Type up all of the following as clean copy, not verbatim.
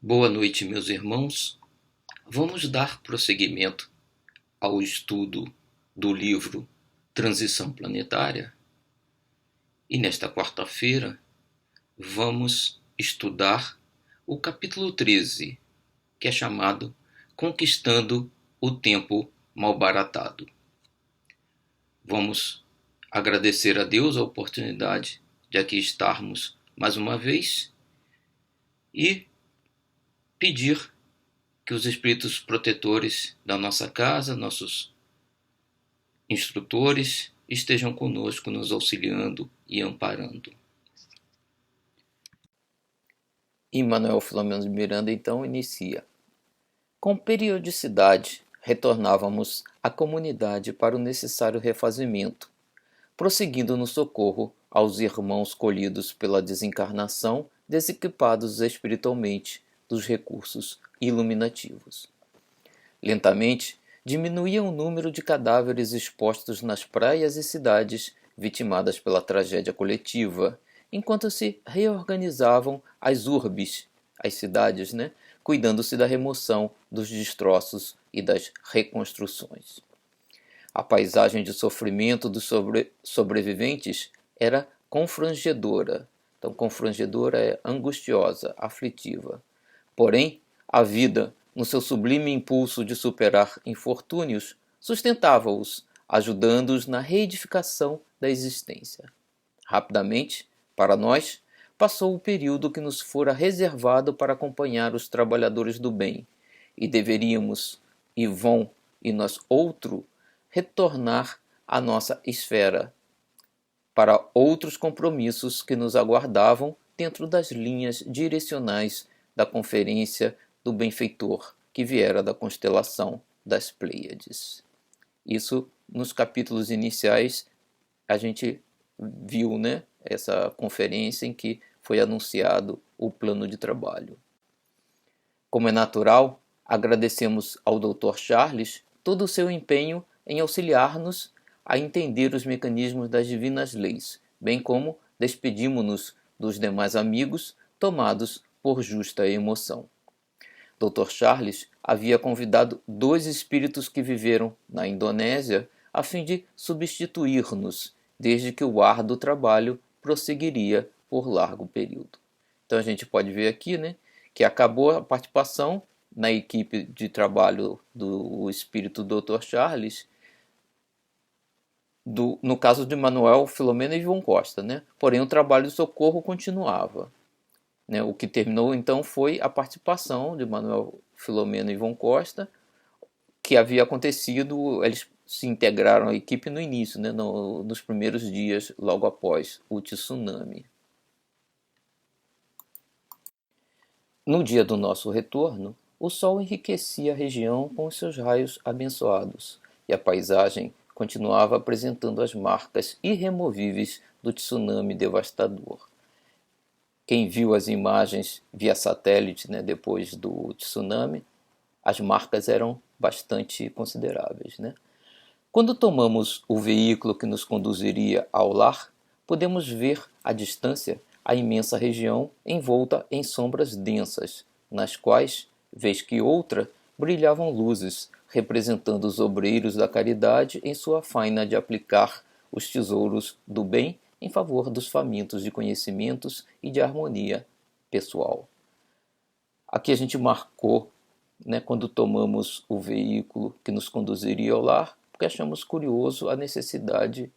Boa noite, meus irmãos. Vamos dar prosseguimento ao estudo do livro Transição Planetária e nesta quarta-feira vamos estudar o capítulo 13, que é chamado Conquistando o Tempo Malbaratado. Vamos agradecer a Deus a oportunidade de aqui estarmos mais uma vez e pedir que os espíritos protetores da nossa casa, nossos instrutores, estejam conosco, nos auxiliando e amparando. E Manuel Filomeno de Miranda então inicia. Com periodicidade, retornávamos à comunidade para o necessário refazimento, prosseguindo no socorro aos irmãos colhidos pela desencarnação, desequipados espiritualmente dos recursos iluminativos. Lentamente, diminuía o número de cadáveres expostos nas praias e cidades vitimadas pela tragédia coletiva, enquanto se reorganizavam as urbes, as cidades, cuidando-se da remoção dos destroços e das reconstruções. A paisagem de sofrimento dos sobreviventes era confrangedora. Então, confrangedora é angustiosa, aflitiva. Porém, a vida, no seu sublime impulso de superar infortúnios, sustentava-os, ajudando-os na reedificação da existência. Rapidamente, para nós, passou o período que nos fora reservado para acompanhar os trabalhadores do bem, e deveríamos, e nós outro, retornar à nossa esfera, para outros compromissos que nos aguardavam dentro das linhas direcionais da conferência do benfeitor que viera da constelação das Pleiades. Isso nos capítulos iniciais a gente viu, essa conferência em que foi anunciado o plano de trabalho. Como é natural, agradecemos ao Dr. Charles todo o seu empenho em auxiliar-nos a entender os mecanismos das divinas leis, bem como despedimos-nos dos demais amigos tomados por justa emoção. Dr. Charles havia convidado 2 espíritos que viveram na Indonésia a fim de substituir-nos, desde que o árduo trabalho prosseguiria por largo período. Então a gente pode ver aqui, que acabou a participação na equipe de trabalho do espírito Dr. Charles, no caso de Manuel Filomeno e Ivon Costa, Porém o trabalho de socorro continuava. O que terminou então foi a participação de Manuel Filomeno e Ivon Costa, que havia acontecido, eles se integraram à equipe no início, nos primeiros dias logo após o tsunami. No dia do nosso retorno, o sol enriquecia a região com os seus raios abençoados, e a paisagem continuava apresentando as marcas irremovíveis do tsunami devastador. Quem viu as imagens via satélite, depois do tsunami, as marcas eram bastante consideráveis. Quando tomamos o veículo que nos conduziria ao lar, podemos ver à distância a imensa região envolta em sombras densas, nas quais, vez que outra, brilhavam luzes, representando os obreiros da caridade em sua faina de aplicar os tesouros do bem em favor dos famintos de conhecimentos e de harmonia pessoal. Aqui a gente marcou, quando tomamos o veículo que nos conduziria ao lar, porque achamos curioso a necessidade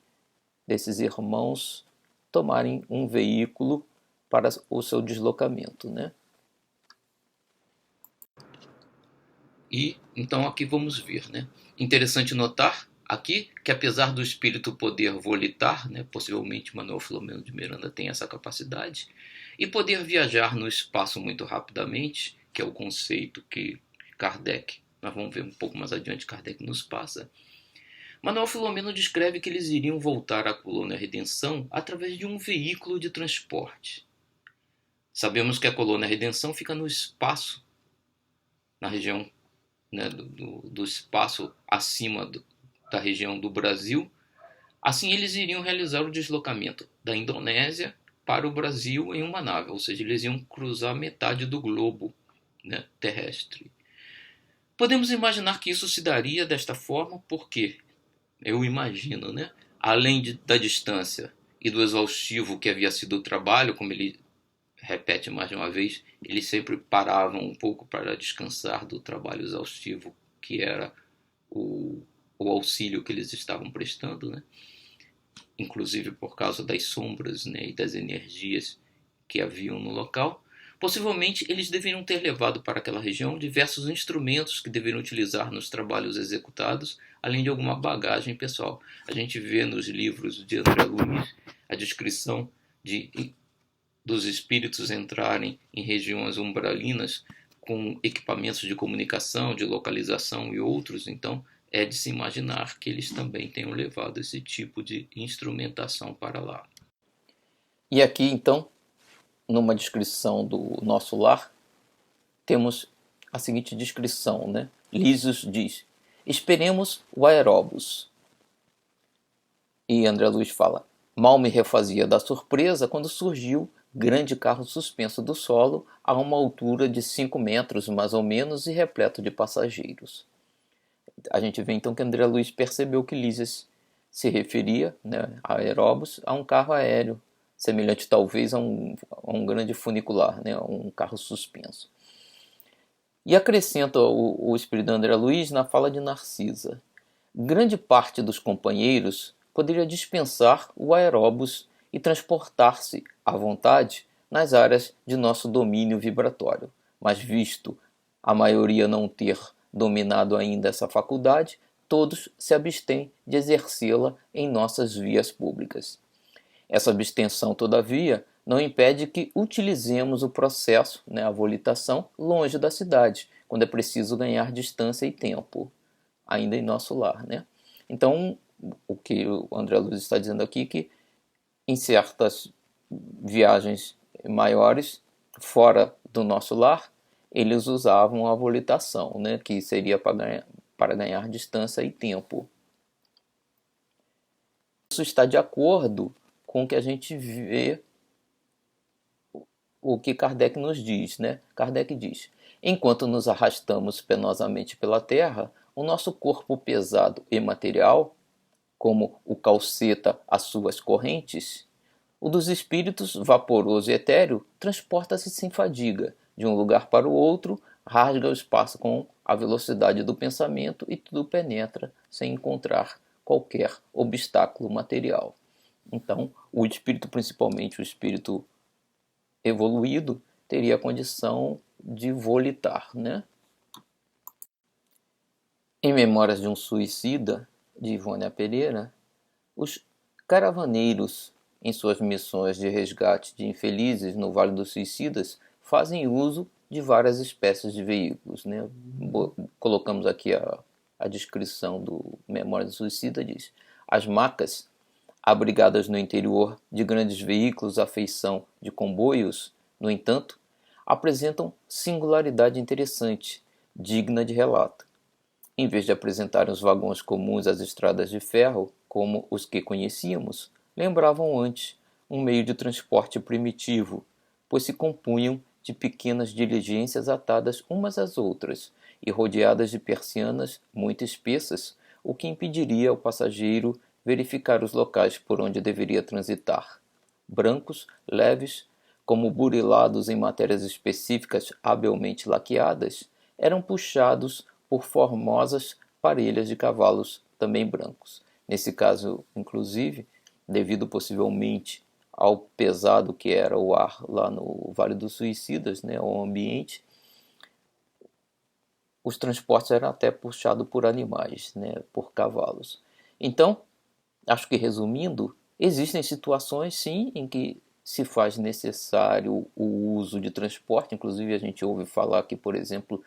desses irmãos tomarem um veículo para o seu deslocamento, E então aqui vamos ver, Interessante notar aqui que apesar do espírito poder volitar, possivelmente Manuel Filomeno de Miranda tem essa capacidade, e poder viajar no espaço muito rapidamente, que é o conceito que Kardec, nós vamos ver um pouco mais adiante, Kardec nos passa, Manuel Filomeno descreve que eles iriam voltar à colônia Redenção através de um veículo de transporte. Sabemos que a colônia Redenção fica no espaço, na região do espaço acima da região do Brasil. Assim, eles iriam realizar o deslocamento da Indonésia para o Brasil em uma nave, ou seja, eles iam cruzar metade do globo né, terrestre. Podemos imaginar que isso se daria desta forma porque, eu imagino, né, além da distância e do exaustivo que havia sido o trabalho, como ele repete mais de uma vez, eles sempre paravam um pouco para descansar do trabalho exaustivo que era o auxílio que eles estavam prestando, né? Inclusive por causa das sombras, né, e das energias que haviam no local. Possivelmente eles deveriam ter levado para aquela região diversos instrumentos que deveriam utilizar nos trabalhos executados, além de alguma bagagem pessoal. A gente vê nos livros de André Luiz a descrição dos espíritos entrarem em regiões umbralinas com equipamentos de comunicação, de localização e outros. Então é de se imaginar que eles também tenham levado esse tipo de instrumentação para lá. E aqui, então, numa descrição do nosso lar, temos a seguinte descrição, né? Lísios diz: esperemos o aeróbus. E André Luiz fala: mal me refazia da surpresa quando surgiu grande carro suspenso do solo a uma altura de 5 metros mais ou menos e repleto de passageiros. A gente vê então que André Luiz percebeu que Lísias se referia, né, a aeróbus, a um carro aéreo, semelhante talvez a um grande funicular, né, um carro suspenso. E acrescenta o espírito de André Luiz na fala de Narcisa: grande parte dos companheiros poderia dispensar o aeróbus e transportar-se à vontade nas áreas de nosso domínio vibratório, mas visto a maioria não ter dominado ainda essa faculdade, todos se abstêm de exercê-la em nossas vias públicas. Essa abstenção, todavia, não impede que utilizemos o processo, né, a volitação, longe da cidade, quando é preciso ganhar distância e tempo, ainda em nosso lar, né? Então, o que o André Luiz está dizendo aqui é que em certas viagens maiores, fora do nosso lar, eles usavam a volitação, né, que seria para ganhar distância e tempo. Isso está de acordo com o que a gente vê, o que Kardec nos diz, né? Kardec diz: enquanto nos arrastamos penosamente pela terra, o nosso corpo pesado e material, como o calceta as suas correntes, o dos espíritos, vaporoso e etéreo, transporta-se sem fadiga, de um lugar para o outro, rasga o espaço com a velocidade do pensamento e tudo penetra sem encontrar qualquer obstáculo material. Então, o espírito, principalmente o espírito evoluído, teria a condição de volitar, né? Em Memórias de um Suicida, de Ivone Pereira, os caravaneiros, em suas missões de resgate de infelizes no Vale dos Suicidas, fazem uso de várias espécies de veículos, né? Colocamos aqui a descrição do Memórias do Suicida, diz: as macas, abrigadas no interior de grandes veículos à feição de comboios, no entanto, apresentam singularidade interessante, digna de relato. Em vez de apresentarem os vagões comuns às estradas de ferro, como os que conhecíamos, lembravam antes um meio de transporte primitivo, pois se compunham de pequenas diligências atadas umas às outras e rodeadas de persianas muito espessas, o que impediria ao passageiro verificar os locais por onde deveria transitar. Brancos, leves, como burilados em matérias específicas habilmente laqueadas, eram puxados por formosas parelhas de cavalos também brancos. Nesse caso, inclusive, devido possivelmente ao pesado que era o ar lá no Vale dos Suicidas, né, o ambiente, os transportes eram até puxados por animais, né, por cavalos. Então, acho que resumindo, existem situações sim em que se faz necessário o uso de transporte, inclusive a gente ouve falar que, por exemplo,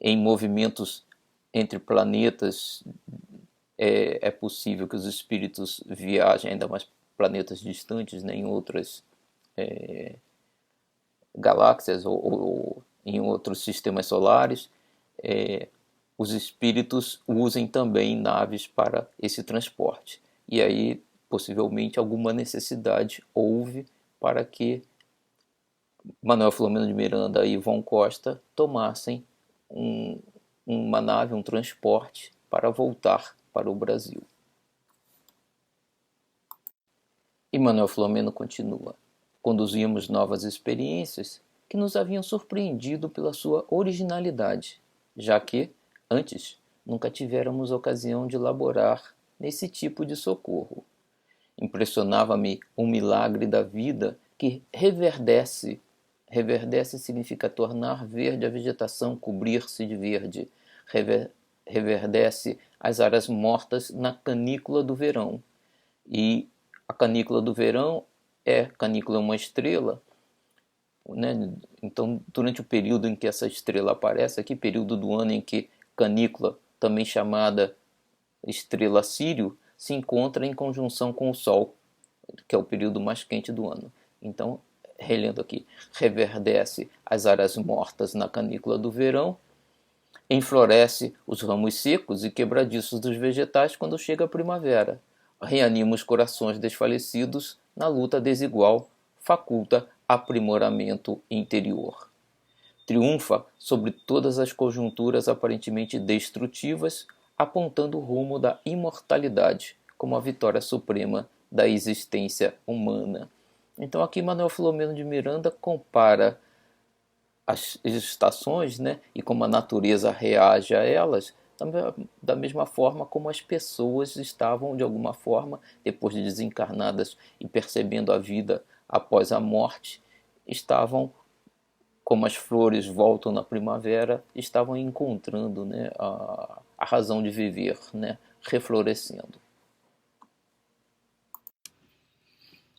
em movimentos entre planetas é possível que os espíritos viajem, ainda mais planetas distantes, né, em outras galáxias ou em outros sistemas solares, os espíritos usem também naves para esse transporte. E aí, possivelmente, alguma necessidade houve para que Manuel Filomeno de Miranda e Ivon Costa tomassem uma nave, um transporte para voltar para o Brasil. E Manuel Filomeno continua: conduzíamos novas experiências que nos haviam surpreendido pela sua originalidade, já que, antes, nunca tivéramos ocasião de laborar nesse tipo de socorro. Impressionava-me um milagre da vida que reverdece. Reverdece significa tornar verde a vegetação, cobrir-se de verde. Reverdece as áreas mortas na canícula do verão. E a canícula do verão canícula é uma estrela, né? Então, durante o período em que essa estrela aparece, aqui período do ano em que canícula, também chamada estrela Sírio, se encontra em conjunção com o Sol, que é o período mais quente do ano. Então, relendo aqui, reverdece as áreas mortas na canícula do verão, enfloresce os ramos secos e quebradiços dos vegetais quando chega a primavera, reanima os corações desfalecidos na luta desigual, faculta aprimoramento interior. Triunfa sobre todas as conjunturas aparentemente destrutivas, apontando o rumo da imortalidade como a vitória suprema da existência humana. Então aqui Manuel Filomeno de Miranda compara as estações, né, e como a natureza reage a elas, da mesma forma como as pessoas estavam, de alguma forma, depois de desencarnadas e percebendo a vida após a morte, estavam, como as flores voltam na primavera, estavam encontrando, né, a razão de viver, né, reflorescendo.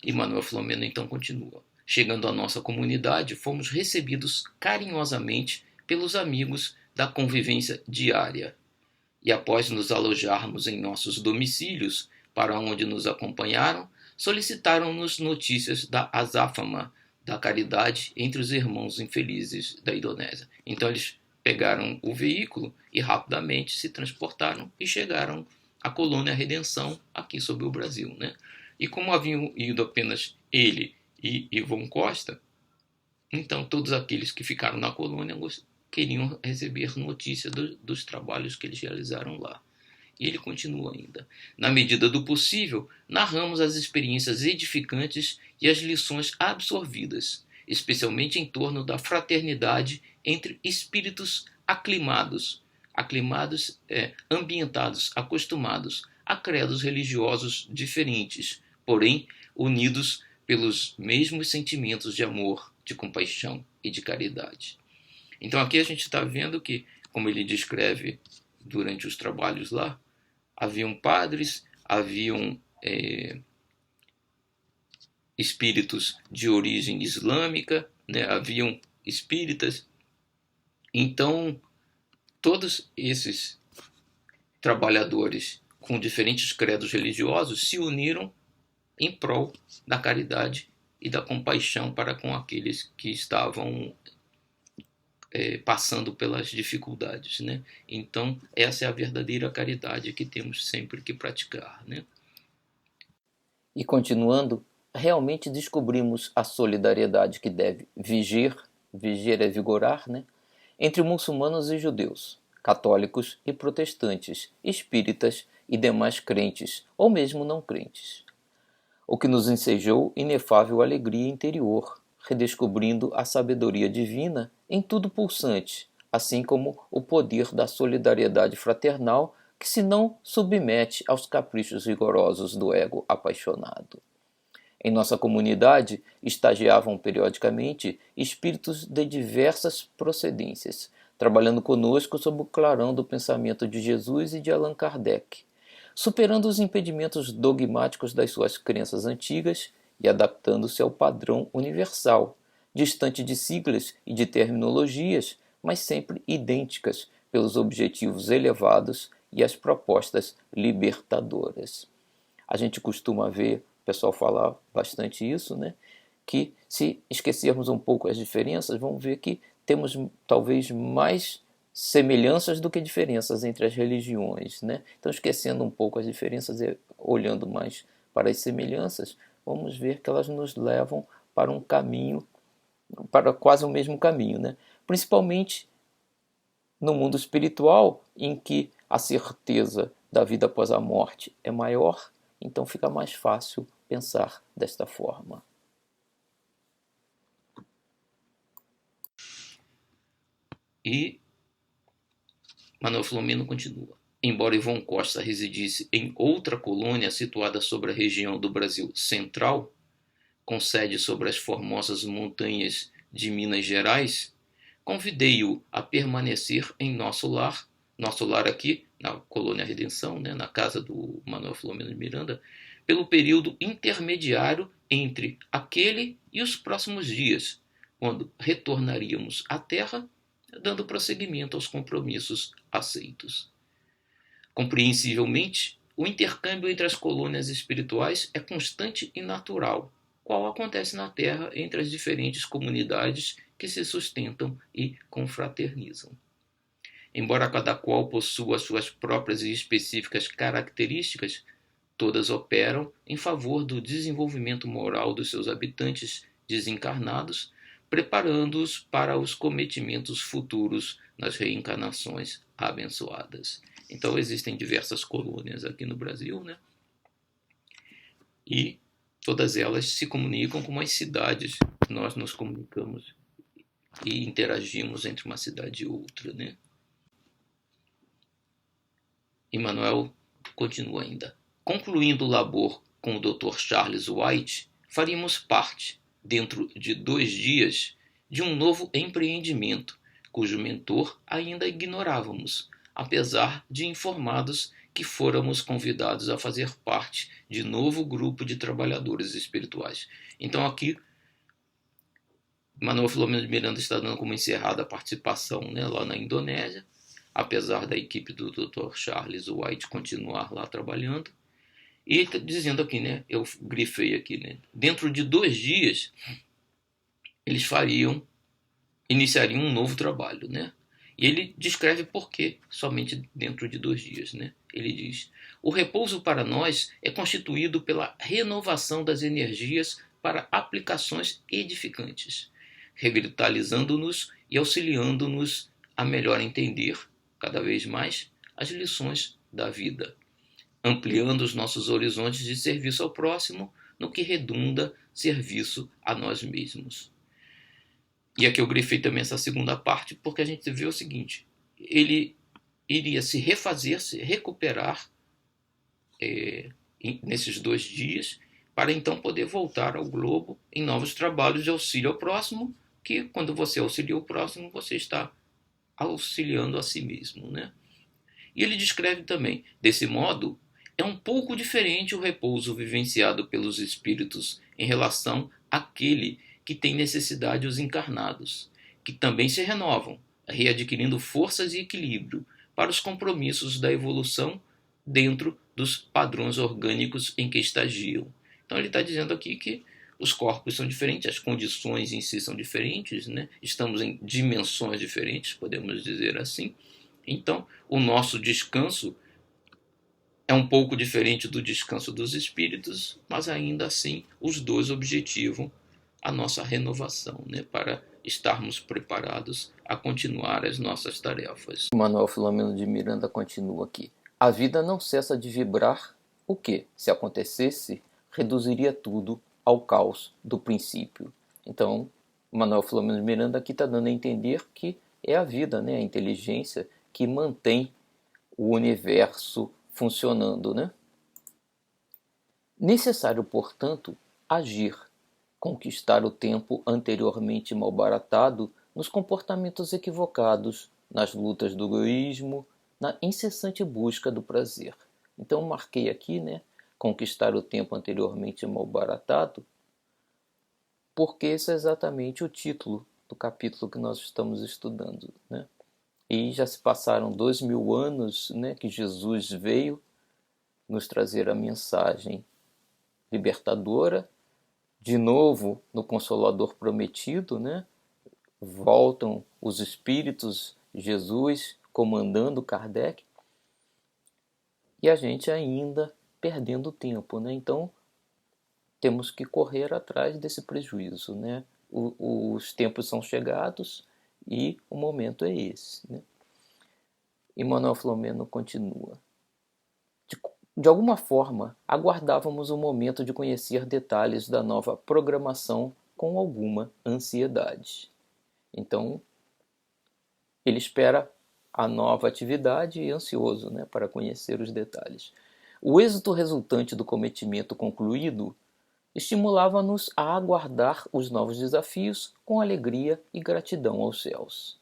E Manuel Filomeno então continua: chegando à nossa comunidade, fomos recebidos carinhosamente pelos amigos da convivência diária. E após nos alojarmos em nossos domicílios, para onde nos acompanharam, solicitaram-nos notícias da azáfama, da caridade entre os irmãos infelizes da Indonésia. Então eles pegaram o veículo e rapidamente se transportaram e chegaram à colônia Redenção, aqui sobre o Brasil, né? E como haviam ido apenas ele e Ivon Costa, então todos aqueles que ficaram na colônia queriam receber notícia dos trabalhos que eles realizaram lá. E ele continua ainda: na medida do possível, narramos as experiências edificantes e as lições absorvidas, especialmente em torno da fraternidade entre espíritos aclimados, ambientados, acostumados a credos religiosos diferentes, porém unidos pelos mesmos sentimentos de amor, de compaixão e de caridade. Então aqui a gente está vendo que, como ele descreve durante os trabalhos lá, haviam padres, haviam espíritos de origem islâmica, né, haviam espíritas. Então, todos esses trabalhadores com diferentes credos religiosos se uniram em prol da caridade e da compaixão para com aqueles que estavam passando pelas dificuldades, né? Então, essa é a verdadeira caridade que temos sempre que praticar, né? E continuando, realmente descobrimos a solidariedade que deve vigiar é vigorar, né? Entre muçulmanos e judeus, católicos e protestantes, espíritas e demais crentes, ou mesmo não crentes. O que nos ensejou inefável alegria interior, redescobrindo a sabedoria divina em tudo pulsante, assim como o poder da solidariedade fraternal que se não submete aos caprichos rigorosos do ego apaixonado. Em nossa comunidade estagiavam periodicamente espíritos de diversas procedências, trabalhando conosco sob o clarão do pensamento de Jesus e de Allan Kardec, superando os impedimentos dogmáticos das suas crenças antigas e adaptando-se ao padrão universal, distante de siglas e de terminologias, mas sempre idênticas pelos objetivos elevados e as propostas libertadoras. A gente costuma ver o pessoal falar bastante isso, né? Que se esquecermos um pouco as diferenças, vamos ver que temos talvez mais semelhanças do que diferenças entre as religiões, né? Então, esquecendo um pouco as diferenças e olhando mais para as semelhanças, vamos ver que elas nos levam para um caminho para quase o mesmo caminho, né? Principalmente no mundo espiritual, em que a certeza da vida após a morte é maior, então fica mais fácil pensar desta forma. E Manuel Filomeno continua. Embora Ivon Costa residisse em outra colônia situada sobre a região do Brasil central, com sede sobre as formosas montanhas de Minas Gerais, convidei-o a permanecer em nosso lar aqui, na Colônia Redenção, né, na casa do Manuel Filomeno de Miranda, pelo período intermediário entre aquele e os próximos dias, quando retornaríamos à Terra, dando prosseguimento aos compromissos aceitos. Compreensivelmente, o intercâmbio entre as colônias espirituais é constante e natural, qual acontece na Terra entre as diferentes comunidades que se sustentam e confraternizam. Embora cada qual possua suas próprias e específicas características, todas operam em favor do desenvolvimento moral dos seus habitantes desencarnados, preparando-os para os cometimentos futuros nas reencarnações abençoadas. Então existem diversas colônias aqui no Brasil, né? E todas elas se comunicam com as cidades. Nós nos comunicamos e interagimos entre uma cidade e outra, né? Emmanuel continua ainda. Concluindo o labor com o Dr. Charles White, faríamos parte, dentro de 2 dias, de um novo empreendimento, cujo mentor ainda ignorávamos, apesar de informados que fôramos convidados a fazer parte de novo grupo de trabalhadores espirituais. Então aqui, Manuel Filomeno de Miranda está dando como encerrada a participação, né, lá na Indonésia, apesar da equipe do Dr. Charles White continuar lá trabalhando. E dizendo aqui, né, eu grifei aqui, né, dentro de 2 dias eles iniciariam um novo trabalho, né? E ele descreve por que somente dentro de 2 dias, né? Ele diz: o repouso para nós é constituído pela renovação das energias para aplicações edificantes, revitalizando-nos e auxiliando-nos a melhor entender, cada vez mais, as lições da vida, ampliando os nossos horizontes de serviço ao próximo, no que redunda serviço a nós mesmos. E aqui eu grifei também essa segunda parte, porque a gente vê o seguinte: ele iria se refazer, se recuperar nesses 2 dias, para então poder voltar ao globo em novos trabalhos de auxílio ao próximo, que quando você auxilia o próximo, você está auxiliando a si mesmo, né? E ele descreve também, desse modo, é um pouco diferente o repouso vivenciado pelos espíritos em relação àquele que tem necessidade os encarnados, que também se renovam, readquirindo forças e equilíbrio para os compromissos da evolução dentro dos padrões orgânicos em que estagiam. Então ele está dizendo aqui que os corpos são diferentes, as condições em si são diferentes, né? Estamos em dimensões diferentes, podemos dizer assim. Então, o nosso descanso é um pouco diferente do descanso dos espíritos, mas ainda assim os dois objetivam a nossa renovação, né, para estarmos preparados a continuar as nossas tarefas. Manuel Filomeno de Miranda continua aqui. A vida não cessa de vibrar, o que, se acontecesse, reduziria tudo ao caos do princípio. Então, Manuel Filomeno de Miranda aqui está dando a entender que é a vida, né, a inteligência que mantém o universo funcionando, né? Necessário, portanto, agir, conquistar o tempo anteriormente malbaratado nos comportamentos equivocados, nas lutas do egoísmo, na incessante busca do prazer. Então marquei aqui, né, conquistar o tempo anteriormente malbaratado, porque esse é exatamente o título do capítulo que nós estamos estudando, né? E já se passaram 2000 anos, né, que Jesus veio nos trazer a mensagem libertadora. De novo, no Consolador Prometido, né, voltam os espíritos, Jesus comandando Kardec, e a gente ainda perdendo tempo, né? Então, temos que correr atrás desse prejuízo, né? os tempos são chegados e o momento é esse, né? E Manuel Filomeno continua. De alguma forma, aguardávamos o momento de conhecer detalhes da nova programação com alguma ansiedade. Então, ele espera a nova atividade e ansioso, né, para conhecer os detalhes. O êxito resultante do cometimento concluído estimulava-nos a aguardar os novos desafios com alegria e gratidão aos céus.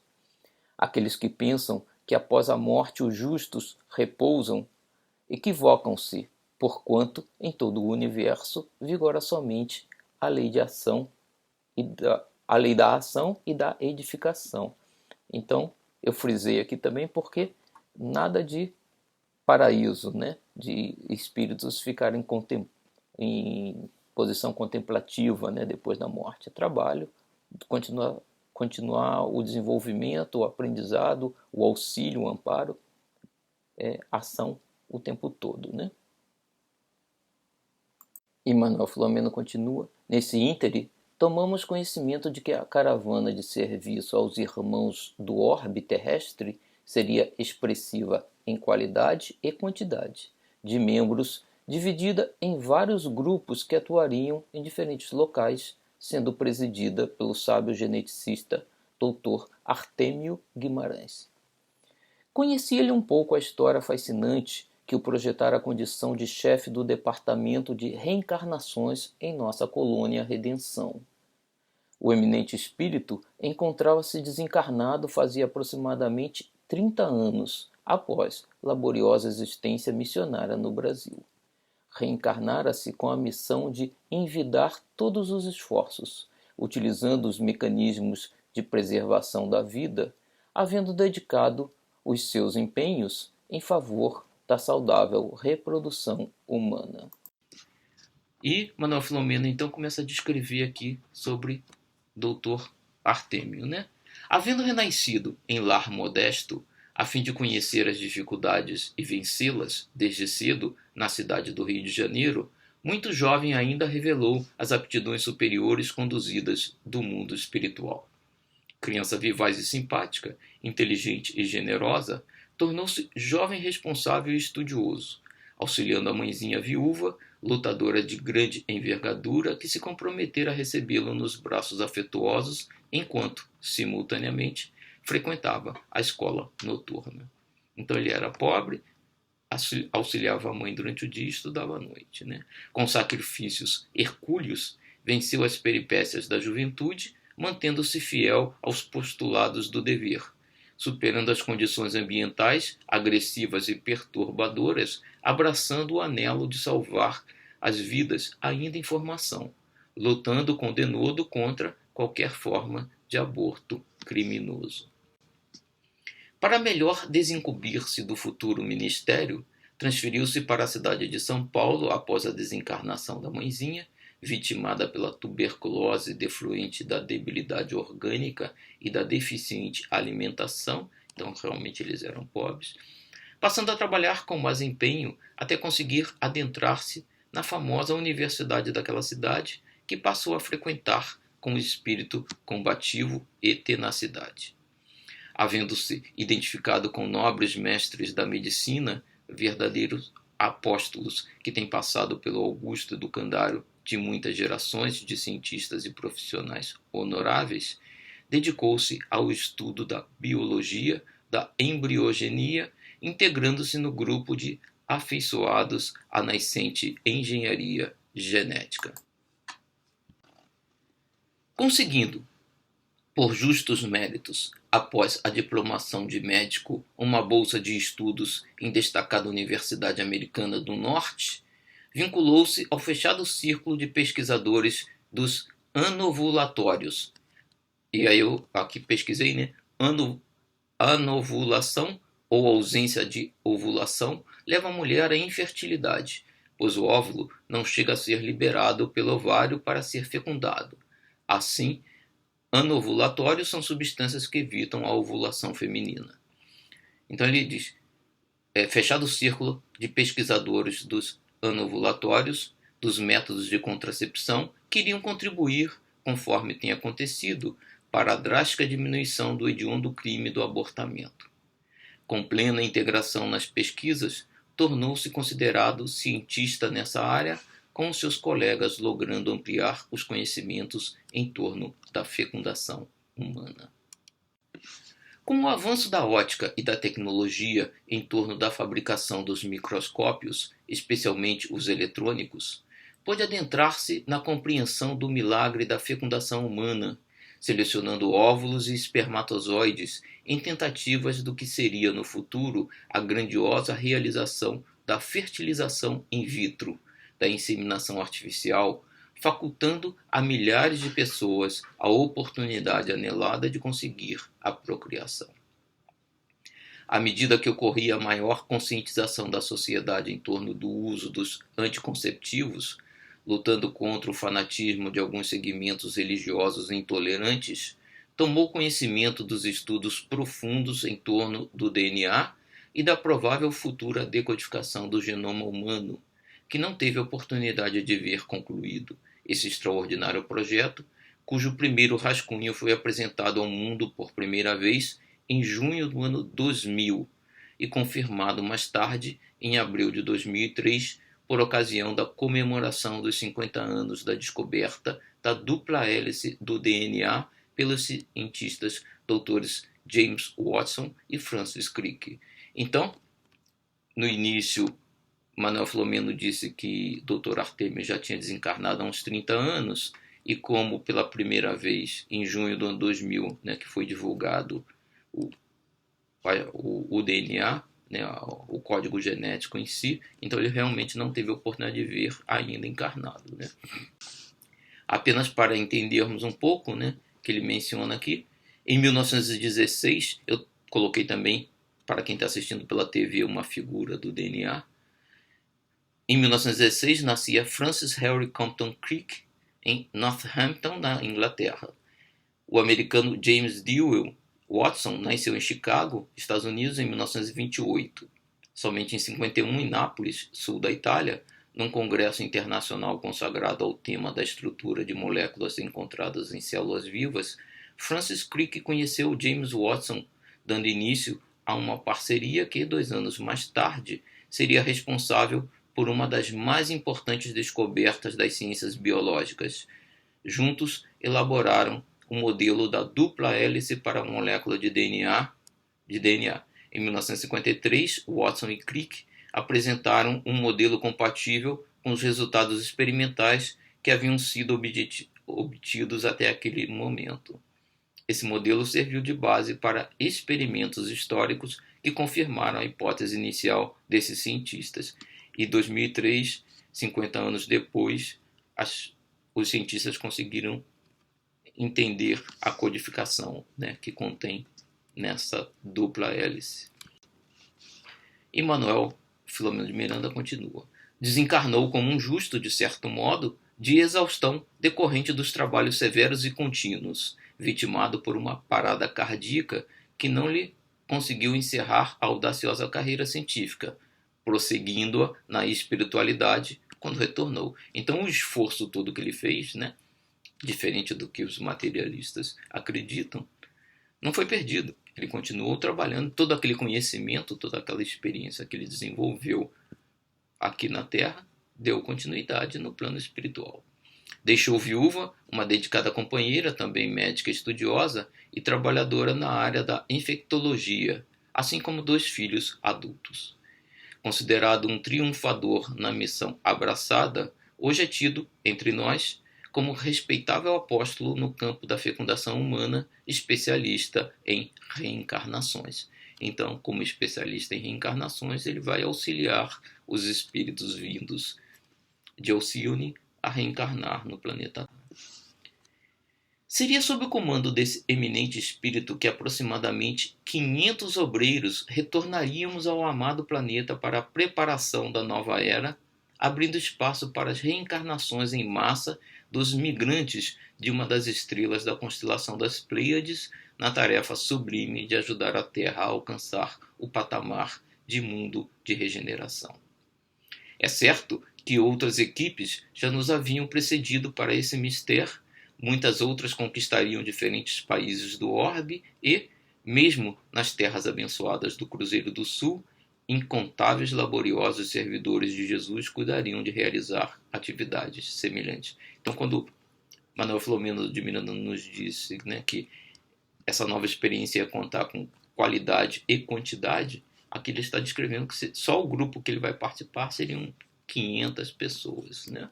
Aqueles que pensam que após a morte os justos repousam equivocam-se, porquanto em todo o universo vigora somente a lei de ação a lei da ação e da edificação. Então, eu frisei aqui também porque nada de paraíso, né? De espíritos ficarem em posição contemplativa, né? Depois da morte. É trabalho, continuar o desenvolvimento, o aprendizado, o auxílio, o amparo, ação o tempo todo, né? E Manuel Filomeno continua. Nesse íntere, tomamos conhecimento de que a caravana de serviço aos irmãos do orbe terrestre seria expressiva em qualidade e quantidade, de membros dividida em vários grupos que atuariam em diferentes locais, sendo presidida pelo sábio geneticista Dr. Artêmio Guimarães. Conhecia-lhe um pouco a história fascinante que o projetara a condição de chefe do departamento de reencarnações em nossa colônia Redenção. O eminente espírito encontrava-se desencarnado fazia aproximadamente 30 anos após laboriosa existência missionária no Brasil. Reencarnara-se com a missão de envidar todos os esforços, utilizando os mecanismos de preservação da vida, havendo dedicado os seus empenhos em favor da saudável reprodução humana. E Manuel Filomeno então começa a descrever aqui sobre Dr. Artêmio, né? Havendo renascido em lar modesto, a fim de conhecer as dificuldades e vencê-las desde cedo na cidade do Rio de Janeiro, muito jovem ainda revelou as aptidões superiores conduzidas do mundo espiritual. Criança vivaz e simpática, inteligente e generosa, tornou-se jovem responsável e estudioso, auxiliando a mãezinha viúva, lutadora de grande envergadura, que se comprometera a recebê-lo nos braços afetuosos, enquanto, simultaneamente, frequentava a escola noturna. Então ele era pobre, auxiliava a mãe durante o dia e estudava à noite, né? Com sacrifícios hercúleos, venceu as peripécias da juventude, mantendo-se fiel aos postulados do dever, superando as condições ambientais agressivas e perturbadoras, abraçando o anelo de salvar as vidas ainda em formação, lutando com denodo contra qualquer forma de aborto criminoso. Para melhor desincumbir-se do futuro ministério, transferiu-se para a cidade de São Paulo após a desencarnação da mãezinha, vitimada pela tuberculose defluente da debilidade orgânica e da deficiente alimentação, então realmente eles eram pobres, passando a trabalhar com mais empenho até conseguir adentrar-se na famosa universidade daquela cidade, que passou a frequentar com espírito combativo e tenacidade. Havendo-se identificado com nobres mestres da medicina, verdadeiros apóstolos que têm passado pelo augusto educandário de muitas gerações de cientistas e profissionais honoráveis, dedicou-se ao estudo da biologia, da embriogenia, integrando-se no grupo de afeiçoados à nascente engenharia genética. Conseguindo, por justos méritos, após a diplomação de médico, uma bolsa de estudos em destacada Universidade Americana do Norte, vinculou-se ao fechado círculo de pesquisadores dos anovulatórios. E aí eu aqui pesquisei, né? Anovulação ou ausência de ovulação leva a mulher à infertilidade, pois o óvulo não chega a ser liberado pelo ovário para ser fecundado. Assim, anovulatórios são substâncias que evitam a ovulação feminina. Então ele diz, fechado o círculo de pesquisadores dos anovulatórios, dos métodos de contracepção, que iriam contribuir conforme tem acontecido, para a drástica diminuição do hediondo crime do abortamento. Com plena integração nas pesquisas, tornou-se considerado cientista nessa área, com seus colegas logrando ampliar os conhecimentos em torno da fecundação humana. Com o avanço da ótica e da tecnologia em torno da fabricação dos microscópios, especialmente os eletrônicos, pôde adentrar-se na compreensão do milagre da fecundação humana, selecionando óvulos e espermatozoides em tentativas do que seria no futuro a grandiosa realização da fertilização in vitro, da inseminação artificial, facultando a milhares de pessoas a oportunidade anelada de conseguir a procriação. À medida que ocorria a maior conscientização da sociedade em torno do uso dos anticonceptivos, lutando contra o fanatismo de alguns segmentos religiosos intolerantes, tomou conhecimento dos estudos profundos em torno do DNA e da provável futura decodificação do genoma humano, que não teve a oportunidade de ver concluído esse extraordinário projeto, cujo primeiro rascunho foi apresentado ao mundo por primeira vez em junho do ano 2000 e confirmado mais tarde, em abril de 2003, por ocasião da comemoração dos 50 anos da descoberta da dupla hélice do DNA pelos cientistas doutores James Watson e Francis Crick. Então, no início, Manuel Filomeno disse que Dr. Artemis já tinha desencarnado há uns 30 anos, e como pela primeira vez, em junho do ano 2000, que foi divulgado o DNA, o código genético em si, então ele realmente não teve a oportunidade de ver ainda encarnado. Apenas para entendermos um pouco, que ele menciona aqui, em 1916, eu coloquei também, para quem está assistindo pela TV, uma figura do DNA. Em 1916, nascia Francis Henry Compton Crick, em Northampton, na Inglaterra. O americano James Dewey Watson nasceu em Chicago, Estados Unidos, em 1928. Somente em 51, em Nápoles, sul da Itália, num congresso internacional consagrado ao tema da estrutura de moléculas encontradas em células vivas, Francis Crick conheceu James Watson, dando início a uma parceria que, 2 anos mais tarde, seria responsável por uma das mais importantes descobertas das ciências biológicas. Juntos, elaboraram o modelo da dupla hélice para a molécula de DNA. Em 1953, Watson e Crick apresentaram um modelo compatível com os resultados experimentais que haviam sido obtidos até aquele momento. Esse modelo serviu de base para experimentos históricos que confirmaram a hipótese inicial desses cientistas. Em 2003, 50 anos depois, os cientistas conseguiram entender a codificação que contém nessa dupla hélice. E Manuel Filomeno de Miranda continua. Desencarnou como um justo, de certo modo, de exaustão decorrente dos trabalhos severos e contínuos, vitimado por uma parada cardíaca que não lhe conseguiu encerrar a audaciosa carreira científica, prosseguindo-a na espiritualidade quando retornou. Então o esforço todo que ele fez, diferente do que os materialistas acreditam, não foi perdido. Ele continuou trabalhando, todo aquele conhecimento, toda aquela experiência que ele desenvolveu aqui na Terra, deu continuidade no plano espiritual. Deixou viúva uma dedicada companheira, também médica estudiosa e trabalhadora na área da infectologia, assim como 2 filhos adultos. Considerado um triunfador na missão abraçada, hoje é tido, entre nós, como respeitável apóstolo no campo da fecundação humana, especialista em reencarnações. Então, como especialista em reencarnações, ele vai auxiliar os espíritos vindos de Alcione a reencarnar no planeta. Seria sob o comando desse eminente espírito que aproximadamente 500 obreiros retornaríamos ao amado planeta para a preparação da nova era, abrindo espaço para as reencarnações em massa dos migrantes de uma das estrelas da constelação das Pleiades, na tarefa sublime de ajudar a Terra a alcançar o patamar de mundo de regeneração. É certo que outras equipes já nos haviam precedido para esse mistério, muitas outras conquistariam diferentes países do orbe e, mesmo nas terras abençoadas do Cruzeiro do Sul, incontáveis laboriosos servidores de Jesus cuidariam de realizar atividades semelhantes. Então, quando Manuel Filomeno de Miranda nos disse, né, que essa nova experiência ia contar com qualidade e quantidade, aqui ele está descrevendo que só o grupo que ele vai participar seriam 500 pessoas, né?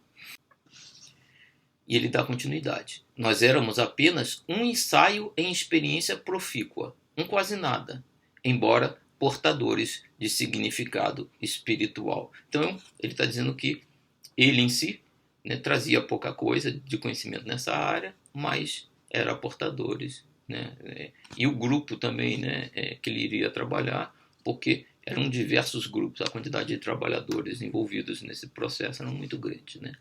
E ele dá continuidade. Nós éramos apenas um ensaio em experiência profícua, um quase nada, embora portadores de significado espiritual. Então, ele está dizendo que ele em si, né, trazia pouca coisa de conhecimento nessa área, mas era portadores, né? E o grupo também, né, que ele iria trabalhar, porque eram diversos grupos, a quantidade de trabalhadores envolvidos nesse processo era muito grande, né?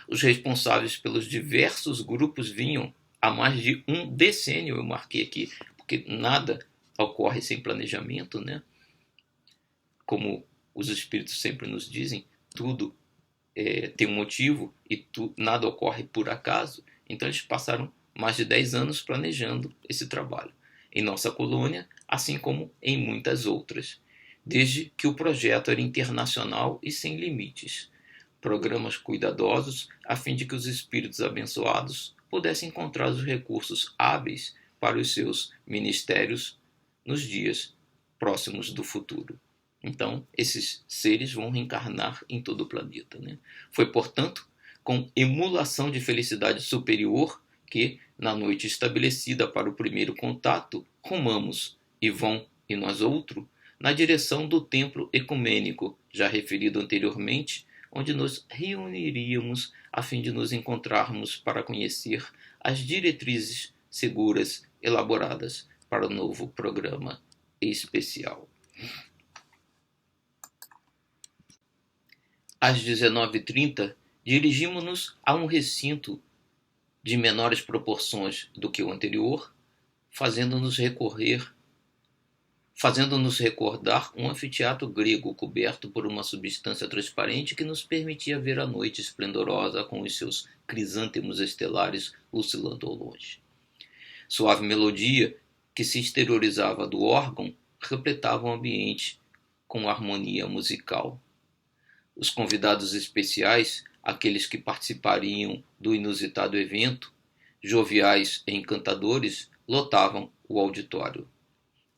Os responsáveis pelos diversos grupos vinham há mais de um decênio, eu marquei aqui, porque nada ocorre sem planejamento, né? Como os espíritos sempre nos dizem, tudo tem um motivo e nada ocorre por acaso. Então eles passaram mais de 10 anos planejando esse trabalho em nossa colônia, assim como em muitas outras, desde que o projeto era internacional e sem limites. Programas cuidadosos a fim de que os espíritos abençoados pudessem encontrar os recursos hábeis para os seus ministérios nos dias próximos do futuro. Então, esses seres vão reencarnar em todo o planeta, né? Foi, portanto, com emulação de felicidade superior que, na noite estabelecida para o primeiro contato, rumamos, Yvon e nós outro, na direção do templo ecumênico, já referido anteriormente, onde nos reuniríamos a fim de nos encontrarmos para conhecer as diretrizes seguras elaboradas para o novo programa especial. Às 19h30, dirigimos-nos a um recinto de menores proporções do que o anterior, fazendo-nos recordar um anfiteatro grego coberto por uma substância transparente que nos permitia ver a noite esplendorosa com os seus crisântemos estelares oscilando ao longe. Suave melodia que se exteriorizava do órgão repletava o ambiente com harmonia musical. Os convidados especiais, aqueles que participariam do inusitado evento, joviais e encantadores, lotavam o auditório.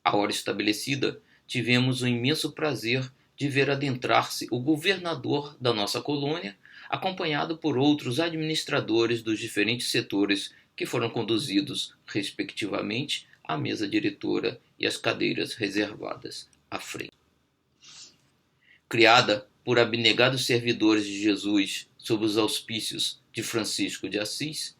À hora estabelecida, tivemos o imenso prazer de ver adentrar-se o governador da nossa colônia, acompanhado por outros administradores dos diferentes setores que foram conduzidos, respectivamente, à mesa diretora e às cadeiras reservadas à frente. Criada por abnegados servidores de Jesus sob os auspícios de Francisco de Assis,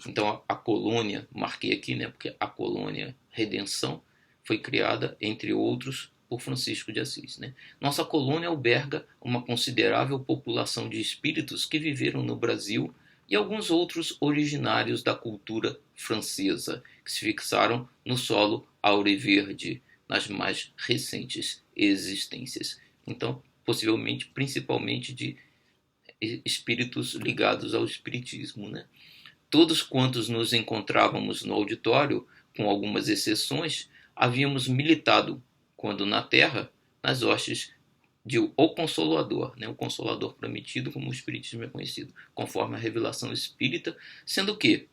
então a colônia, marquei aqui, né, porque a colônia Redenção foi criada, entre outros, por Francisco de Assis, né? Nossa colônia alberga uma considerável população de espíritos que viveram no Brasil e alguns outros originários da cultura francesa, que se fixaram no solo auriverde nas mais recentes existências. Então, possivelmente, principalmente de espíritos ligados ao espiritismo, né? Todos quantos nos encontrávamos no auditório, com algumas exceções, havíamos militado, quando na Terra, nas hostes de O Consolador, né? O Consolador prometido, como o Espiritismo é conhecido, conforme a revelação espírita, sendo que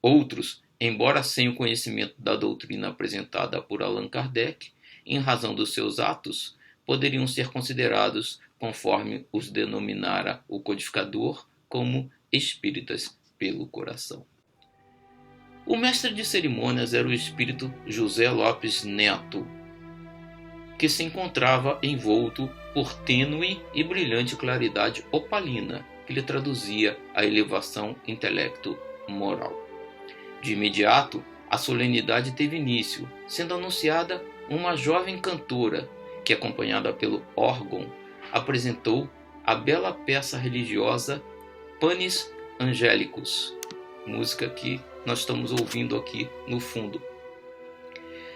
outros, embora sem o conhecimento da doutrina apresentada por Allan Kardec, em razão dos seus atos, poderiam ser considerados, conforme os denominara o codificador, como espíritas pelo coração. O mestre de cerimônias era o espírito José Lopes Neto, que se encontrava envolto por tênue e brilhante claridade opalina, que lhe traduzia a elevação intelecto-moral. De imediato, a solenidade teve início, sendo anunciada uma jovem cantora, que, acompanhada pelo órgão, apresentou a bela peça religiosa Panis Angelicus, música que nós estamos ouvindo aqui no fundo,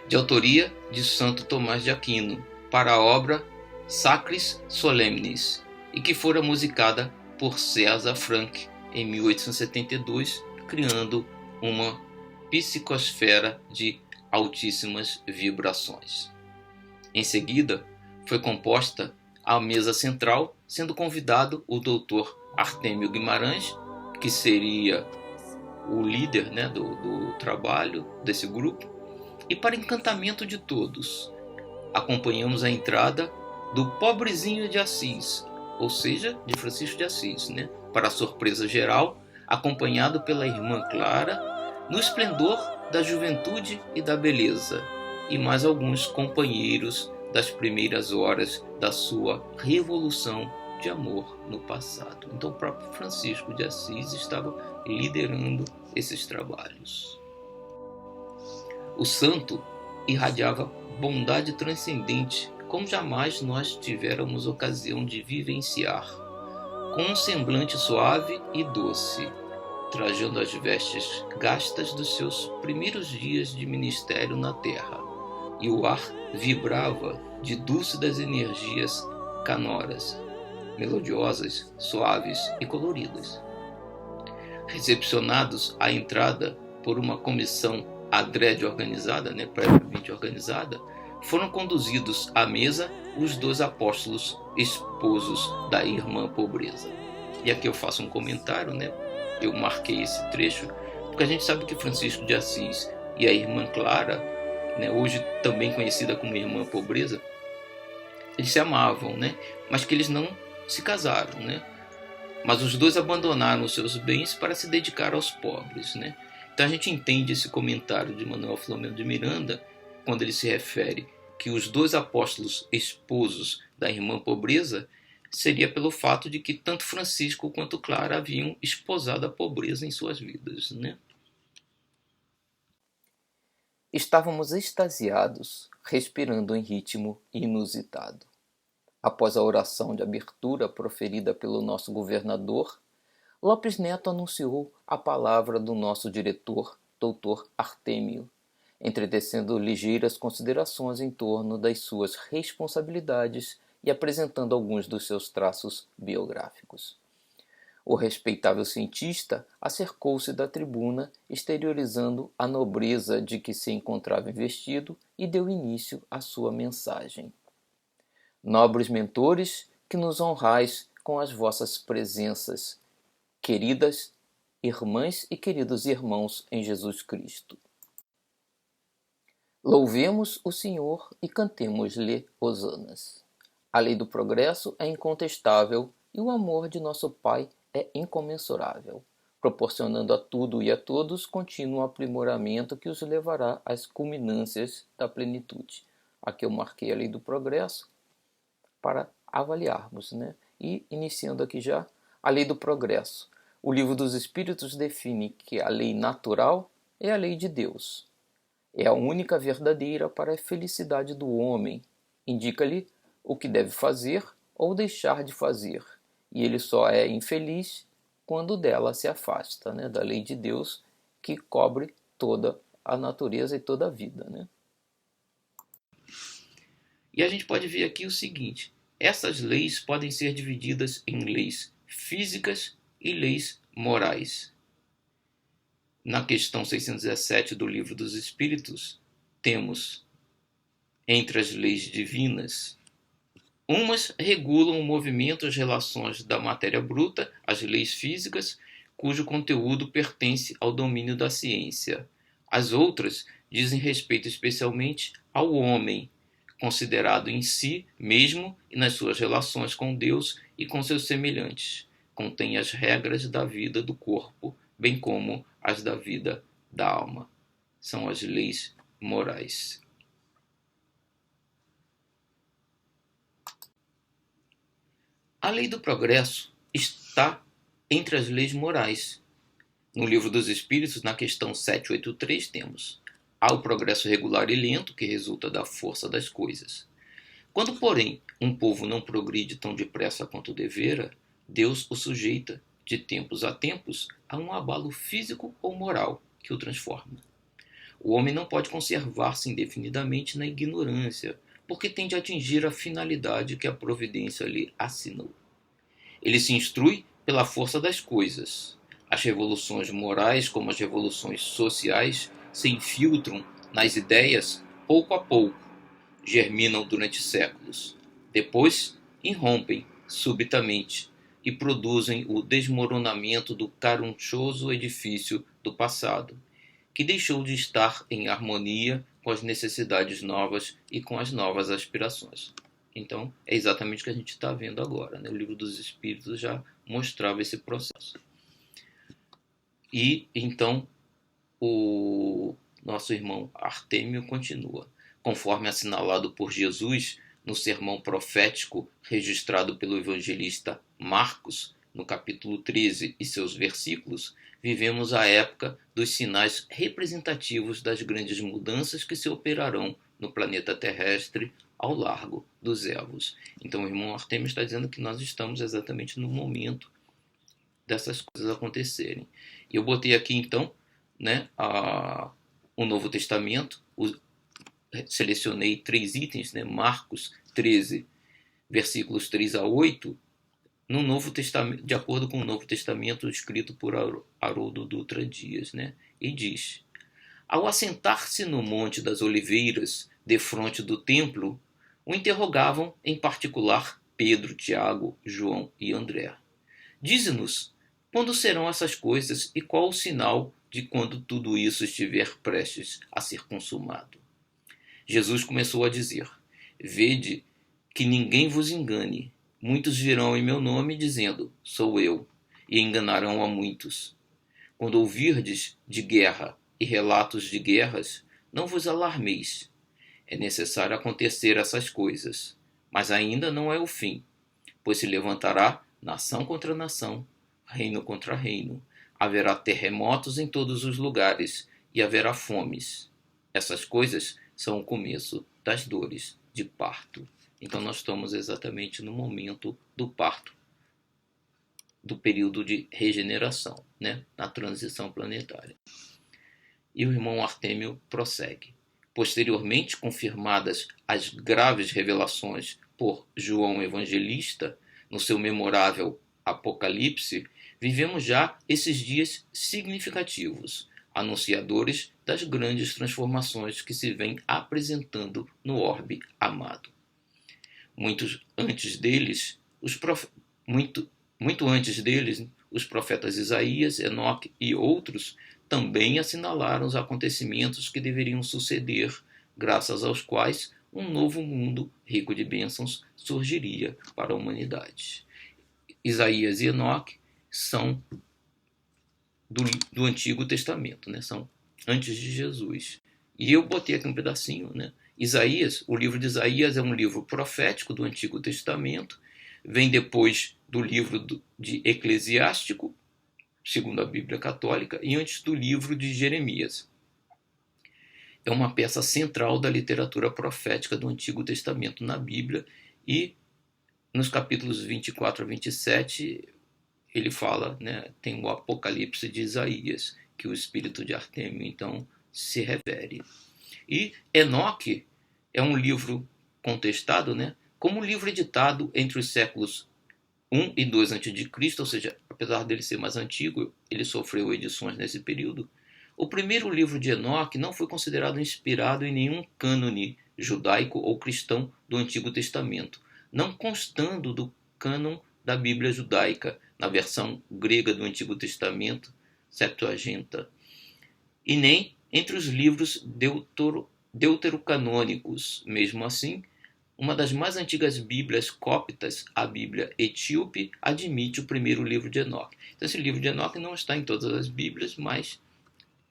de autoria de Santo Tomás de Aquino, para a obra Sacris Solemnis, e que fora musicada por César Franck em 1872, criando uma psicosfera de altíssimas vibrações. Em seguida, foi composta a mesa central, sendo convidado o Dr. Artêmio Guimarães, que seria o líder, né, do trabalho desse grupo, e para encantamento de todos, acompanhamos a entrada do pobrezinho de Assis, ou seja, de Francisco de Assis, né, para a surpresa geral, acompanhado pela irmã Clara, no esplendor da juventude e da beleza, e mais alguns companheiros das primeiras horas da sua revolução de amor no passado. Então o próprio Francisco de Assis estava liderando esses trabalhos. O santo irradiava bondade transcendente, como jamais nós tivéramos ocasião de vivenciar, com um semblante suave e doce, trajando as vestes gastas dos seus primeiros dias de ministério na terra, e o ar vibrava de dúlcidas energias canoras, melodiosas, suaves e coloridas. Recepcionados à entrada por uma comissão adrede organizada, né, previamente organizada, foram conduzidos à mesa os dois apóstolos esposos da irmã pobreza. E aqui eu faço um comentário, né? Eu marquei esse trecho, porque a gente sabe que Francisco de Assis e a irmã Clara, né, hoje também conhecida como irmã pobreza, eles se amavam, né? Mas que eles não se casaram, né? Mas os dois abandonaram os seus bens para se dedicar aos pobres, né? Então a gente entende esse comentário de Manuel Filomeno de Miranda, quando ele se refere que os dois apóstolos esposos da irmã pobreza seria pelo fato de que tanto Francisco quanto Clara haviam esposado a pobreza em suas vidas, né? Estávamos extasiados, respirando em ritmo inusitado. Após a oração de abertura proferida pelo nosso governador, Lopes Neto anunciou a palavra do nosso diretor, Dr. Artêmio, entretecendo ligeiras considerações em torno das suas responsabilidades e apresentando alguns dos seus traços biográficos. O respeitável cientista acercou-se da tribuna, exteriorizando a nobreza de que se encontrava investido e deu início à sua mensagem. Nobres mentores, que nos honrais com as vossas presenças, queridas irmãs e queridos irmãos em Jesus Cristo. Louvemos o Senhor e cantemos-lhe hosanas. A lei do progresso é incontestável e o amor de nosso Pai é incomensurável, proporcionando a tudo e a todos contínuo aprimoramento que os levará às culminâncias da plenitude. Aqui eu marquei a lei do progresso para avaliarmos, né? E iniciando aqui já a lei do progresso. O Livro dos Espíritos define que a lei natural é a lei de Deus. É a única verdadeira para a felicidade do homem. Indica-lhe o que deve fazer ou deixar de fazer. E ele só é infeliz quando dela se afasta, né? Da lei de Deus que cobre toda a natureza e toda a vida, né? E a gente pode ver aqui o seguinte: essas leis podem ser divididas em leis físicas e leis morais. Na questão 617 do Livro dos Espíritos, temos, entre as leis divinas, umas regulam o movimento e as relações da matéria bruta, as leis físicas, cujo conteúdo pertence ao domínio da ciência. As outras dizem respeito especialmente ao homem, considerado em si mesmo e nas suas relações com Deus e com seus semelhantes. Contém as regras da vida do corpo, bem como as da vida da alma. São as leis morais. A lei do progresso está entre as leis morais. No Livro dos Espíritos, na questão 783, temos: há o progresso regular e lento, que resulta da força das coisas. Quando, porém, um povo não progride tão depressa quanto devera, Deus o sujeita, de tempos a tempos, a um abalo físico ou moral que o transforma. O homem não pode conservar-se indefinidamente na ignorância, porque tem de atingir a finalidade que a providência lhe assinou. Ele se instrui pela força das coisas. As revoluções morais, como as revoluções sociais, se infiltram nas ideias pouco a pouco, germinam durante séculos. Depois, irrompem subitamente e produzem o desmoronamento do carunchoso edifício do passado, que deixou de estar em harmonia com as necessidades novas e com as novas aspirações. Então, é exatamente o que a gente está vendo agora, né? O Livro dos Espíritos já mostrava esse processo. E então o nosso irmão Artêmio continua. Conforme assinalado por Jesus no sermão profético registrado pelo evangelista Marcos, no capítulo 13 e seus versículos, vivemos a época dos sinais representativos das grandes mudanças que se operarão no planeta terrestre ao largo dos Evos. Então o irmão Artêmio está dizendo que nós estamos exatamente no momento dessas coisas acontecerem. E eu botei aqui então, né, o Novo Testamento, selecionei 3 itens, né, Marcos 13, versículos 3 a 8, no Novo Testamento, de acordo com o Novo Testamento escrito por Haroldo Dutra Dias, né, e diz: ao assentar-se no Monte das Oliveiras, defronte do templo, o interrogavam em particular Pedro, Tiago, João e André. Dize-nos, quando serão essas coisas e qual o sinal de quando tudo isso estiver prestes a ser consumado? Jesus começou a dizer: vede que ninguém vos engane. Muitos virão em meu nome dizendo, sou eu, e enganarão a muitos. Quando ouvirdes de guerra e relatos de guerras, não vos alarmeis. É necessário acontecer essas coisas, mas ainda não é o fim, pois se levantará nação contra nação, reino contra reino. Haverá terremotos em todos os lugares e haverá fomes. Essas coisas são o começo das dores de parto. Então nós estamos exatamente no momento do parto, do período de regeneração, né? Na transição planetária. E o irmão Artêmio prossegue. Posteriormente confirmadas as graves revelações por João Evangelista, no seu memorável Apocalipse, vivemos já esses dias significativos, anunciadores das grandes transformações que se vêm apresentando no orbe amado. Muito antes deles, os profetas Isaías, Enoque e outros também assinalaram os acontecimentos que deveriam suceder, graças aos quais um novo mundo rico de bênçãos surgiria para a humanidade. Isaías e Enoque são do Antigo Testamento, né? São antes de Jesus. E eu botei aqui um pedacinho, né? Isaías, o livro de Isaías é um livro profético do Antigo Testamento, vem depois do livro de Eclesiástico, segundo a Bíblia Católica, e antes do livro de Jeremias. É uma peça central da literatura profética do Antigo Testamento na Bíblia, e nos capítulos 24 a 27 ele fala, né, tem o Apocalipse de Isaías, que o espírito de Artêmio então se revele. E Enoque é um livro contestado, né, como um livro editado entre os séculos 1 e 2 a.C., ou seja, apesar dele ser mais antigo, ele sofreu edições nesse período. O primeiro livro de Enoque não foi considerado inspirado em nenhum cânone judaico ou cristão do Antigo Testamento, não constando do cânon da Bíblia judaica, na versão grega do Antigo Testamento, Septuaginta, e nem entre os livros deuterocanônicos. Mesmo assim, uma das mais antigas Bíblias cóptas, a Bíblia etíope, admite o primeiro livro de Enoque. Então, esse livro de Enoque não está em todas as Bíblias, mas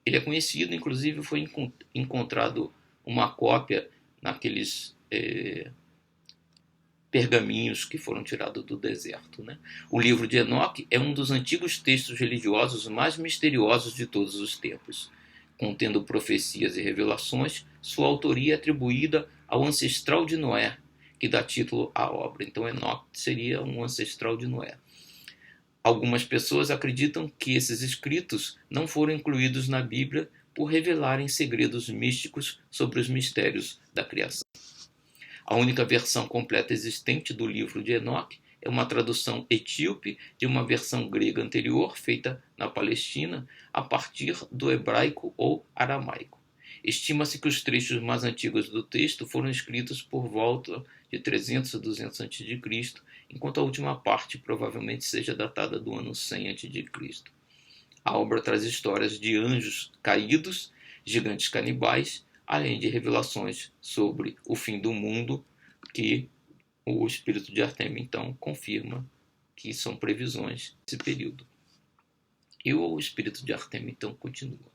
ele é conhecido, inclusive foi encontrado uma cópia naqueles pergaminhos que foram tirados do deserto, né? O livro de Enoque é um dos antigos textos religiosos mais misteriosos de todos os tempos. Contendo profecias e revelações, sua autoria é atribuída ao ancestral de Noé, que dá título à obra. Então Enoque seria um ancestral de Noé. Algumas pessoas acreditam que esses escritos não foram incluídos na Bíblia por revelarem segredos místicos sobre os mistérios da criação. A única versão completa existente do livro de Enoque é uma tradução etíope de uma versão grega anterior, feita na Palestina, a partir do hebraico ou aramaico. Estima-se que os trechos mais antigos do texto foram escritos por volta de 300 a 200 a.C., enquanto a última parte provavelmente seja datada do ano 100 a.C. A obra traz histórias de anjos caídos, gigantes canibais, além de revelações sobre o fim do mundo, que o espírito de Artemio então confirma que são previsões desse período. E o espírito de Artemio então continua.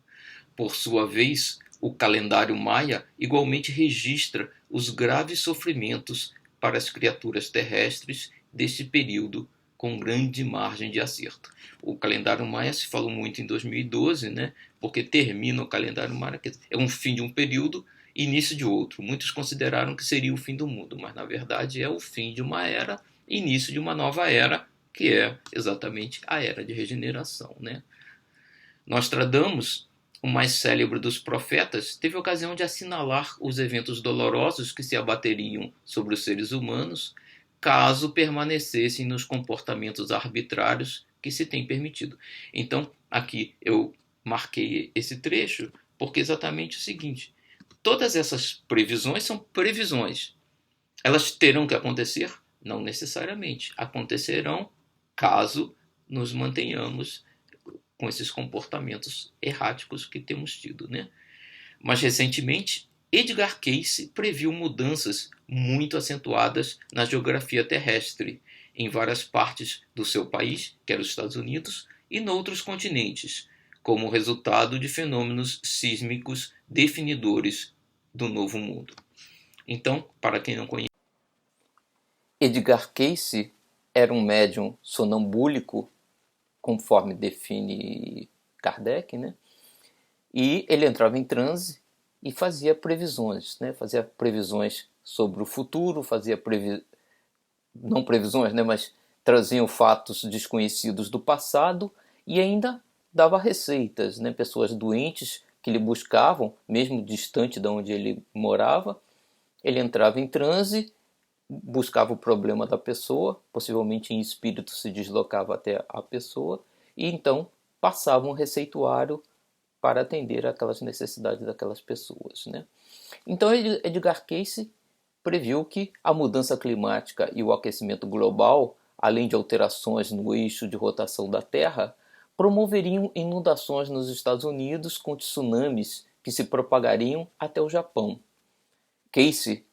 Por sua vez, o calendário maia igualmente registra os graves sofrimentos para as criaturas terrestres deste período, com grande margem de acerto. O calendário maia se falou muito em 2012, né? Porque termina o calendário maia, é um fim de um período, início de outro. Muitos consideraram que seria o fim do mundo, mas na verdade é o fim de uma era, início de uma nova era, que é exatamente a era de regeneração, né? Nostradamus, o mais célebre dos profetas, teve a ocasião de assinalar os eventos dolorosos que se abateriam sobre os seres humanos caso permanecessem nos comportamentos arbitrários que se tem permitido. Então, aqui eu marquei esse trecho porque é exatamente o seguinte: todas essas previsões são previsões. Elas terão que acontecer? Não necessariamente. Acontecerão caso nos mantenhamos com esses comportamentos erráticos que temos tido, né? Mas recentemente, Edgar Cayce previu mudanças muito acentuadas na geografia terrestre em várias partes do seu país, que era os Estados Unidos, e noutros continentes, como resultado de fenômenos sísmicos definidores do Novo Mundo. Então, para quem não conhece, Edgar Cayce era um médium sonambúlico, conforme define Kardec, né? E ele entrava em transe e fazia previsões, né? Fazia previsões sobre o futuro, não previsões, né? Mas traziam fatos desconhecidos do passado e ainda dava receitas, né? Pessoas doentes que lhe buscavam, mesmo distante de onde ele morava, ele entrava em transe, buscava o problema da pessoa, possivelmente em espírito se deslocava até a pessoa, e então passava um receituário para atender aquelas necessidades daquelas pessoas, né? Então Edgar Cayce previu que a mudança climática e o aquecimento global, além de alterações no eixo de rotação da Terra, promoveriam inundações nos Estados Unidos com tsunamis que se propagariam até o Japão. Cayce,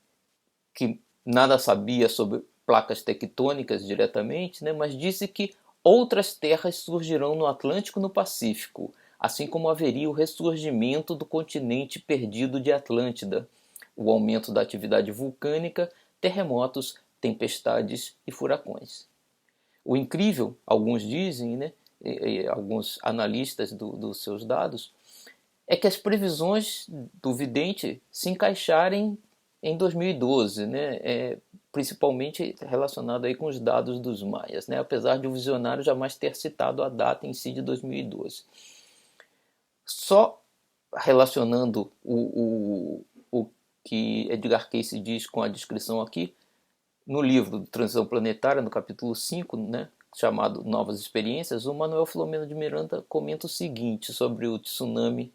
que nada sabia sobre placas tectônicas diretamente, né, mas disse que outras terras surgirão no Atlântico e no Pacífico, assim como haveria o ressurgimento do continente perdido de Atlântida, o aumento da atividade vulcânica, terremotos, tempestades e furacões. O incrível, alguns dizem, né, alguns analistas dos seus dados, é que as previsões do vidente se encaixarem em 2012, né, principalmente relacionado aí com os dados dos maias, né, apesar de o visionário jamais ter citado a data em si de 2012. Só relacionando o que Edgar Cayce diz com a descrição aqui, no livro Transição Planetária, no capítulo 5, né, chamado Novas Experiências, o Manuel Filomeno de Miranda comenta o seguinte sobre o tsunami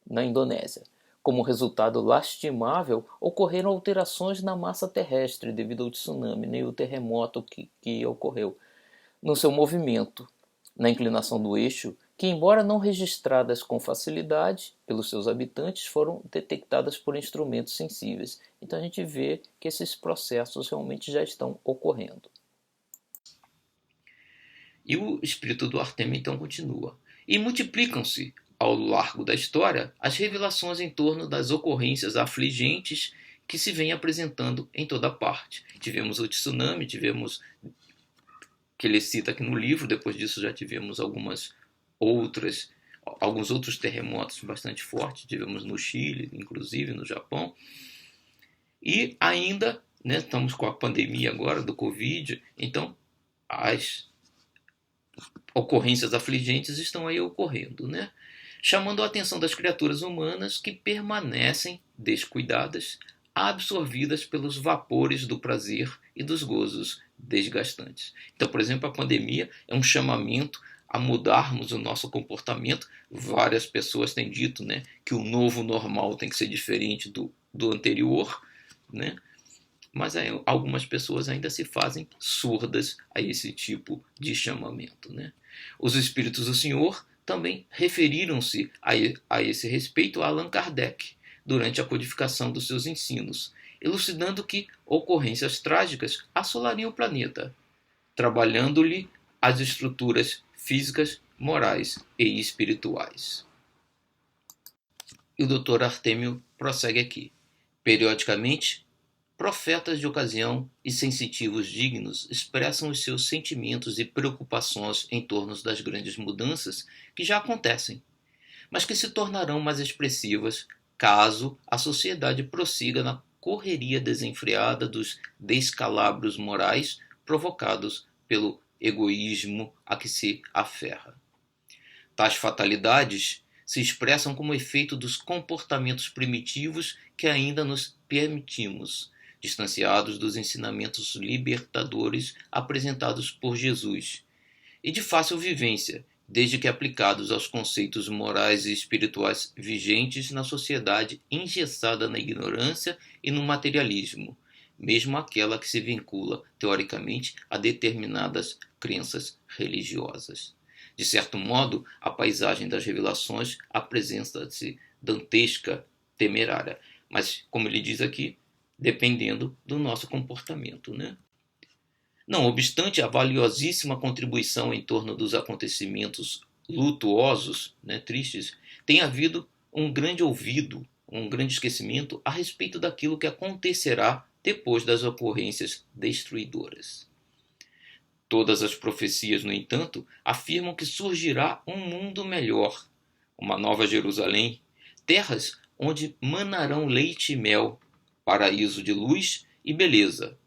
na Indonésia. Como resultado lastimável, ocorreram alterações na massa terrestre devido ao tsunami, né, e o terremoto que ocorreu no seu movimento, na inclinação do eixo, que, embora não registradas com facilidade pelos seus habitantes, foram detectadas por instrumentos sensíveis. Então a gente vê que esses processos realmente já estão ocorrendo. E o espírito do Artemio então continua. E multiplicam-se, ao largo da história, as revelações em torno das ocorrências afligentes que se vêm apresentando em toda parte. Tivemos o tsunami, tivemos, que ele cita aqui no livro, depois disso já tivemos alguns outros terremotos bastante fortes, tivemos no Chile, inclusive no Japão, e ainda, né, estamos com a pandemia agora do Covid, então as ocorrências afligentes estão aí ocorrendo, né? Chamando a atenção das criaturas humanas que permanecem descuidadas, absorvidas pelos vapores do prazer e dos gozos desgastantes. Então, por exemplo, a pandemia é um chamamento a mudarmos o nosso comportamento. Várias pessoas têm dito, né, que o novo normal tem que ser diferente do anterior, né? Mas aí, algumas pessoas ainda se fazem surdas a esse tipo de chamamento, né? Os Espíritos do Senhor também referiram-se a esse respeito a Allan Kardec durante a codificação dos seus ensinos, elucidando que ocorrências trágicas assolariam o planeta, trabalhando-lhe as estruturas físicas, morais e espirituais. E o Dr. Artêmio prossegue aqui. Periodicamente, profetas de ocasião e sensitivos dignos expressam os seus sentimentos e preocupações em torno das grandes mudanças que já acontecem, mas que se tornarão mais expressivas caso a sociedade prossiga na correria desenfreada dos descalabros morais provocados pelo egoísmo a que se aferra. Tais fatalidades se expressam como efeito dos comportamentos primitivos que ainda nos permitimos, distanciados dos ensinamentos libertadores apresentados por Jesus, e de fácil vivência, desde que aplicados aos conceitos morais e espirituais vigentes na sociedade engessada na ignorância e no materialismo, mesmo aquela que se vincula, teoricamente, a determinadas crenças religiosas. De certo modo, a paisagem das revelações apresenta-se dantesca, temerária, mas, como ele diz aqui, dependendo do nosso comportamento, né? Não obstante a valiosíssima contribuição em torno dos acontecimentos lutuosos, né, tristes, tem havido um grande ouvido, um grande esquecimento a respeito daquilo que acontecerá depois das ocorrências destruidoras. Todas as profecias, no entanto, afirmam que surgirá um mundo melhor, uma nova Jerusalém, terras onde manarão leite e mel, paraíso de luz e beleza.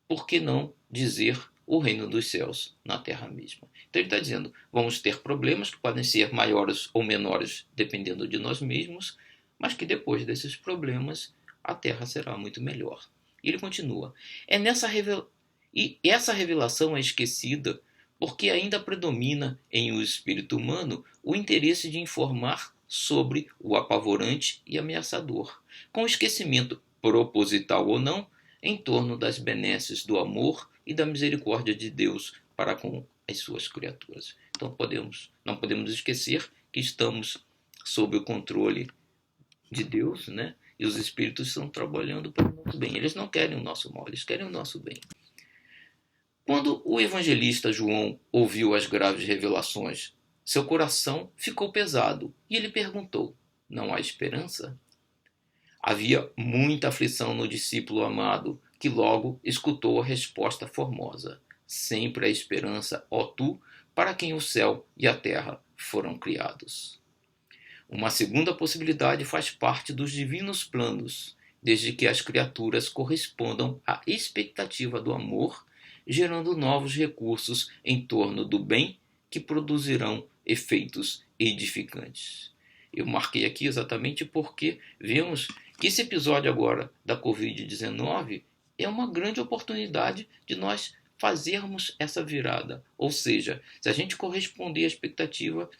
Por que não dizer o reino dos céus na terra mesma? Então ele está dizendo, vamos ter problemas que podem ser maiores ou menores dependendo de nós mesmos, mas que depois desses problemas a terra será muito melhor. E ele continua, e essa revelação é esquecida porque ainda predomina em o espírito humano o interesse de informar sobre o apavorante e ameaçador, com esquecimento proposital ou não, em torno das benesses do amor e da misericórdia de Deus para com as suas criaturas. Então não podemos esquecer que estamos sob o controle de Deus, né? E os espíritos estão trabalhando para o nosso bem. Eles não querem o nosso mal, eles querem o nosso bem. Quando o evangelista João ouviu as graves revelações, seu coração ficou pesado e ele perguntou: não há esperança? Havia muita aflição no discípulo amado, que logo escutou a resposta formosa: sempre a esperança, ó tu, para quem o céu e a terra foram criados. Uma segunda possibilidade faz parte dos divinos planos, desde que as criaturas correspondam à expectativa do amor, gerando novos recursos em torno do bem que produzirão efeitos edificantes. Eu marquei aqui exatamente porque vemos que esse episódio agora da Covid-19 é uma grande oportunidade de nós fazermos essa virada. Ou seja, se a gente corresponder à expectativa,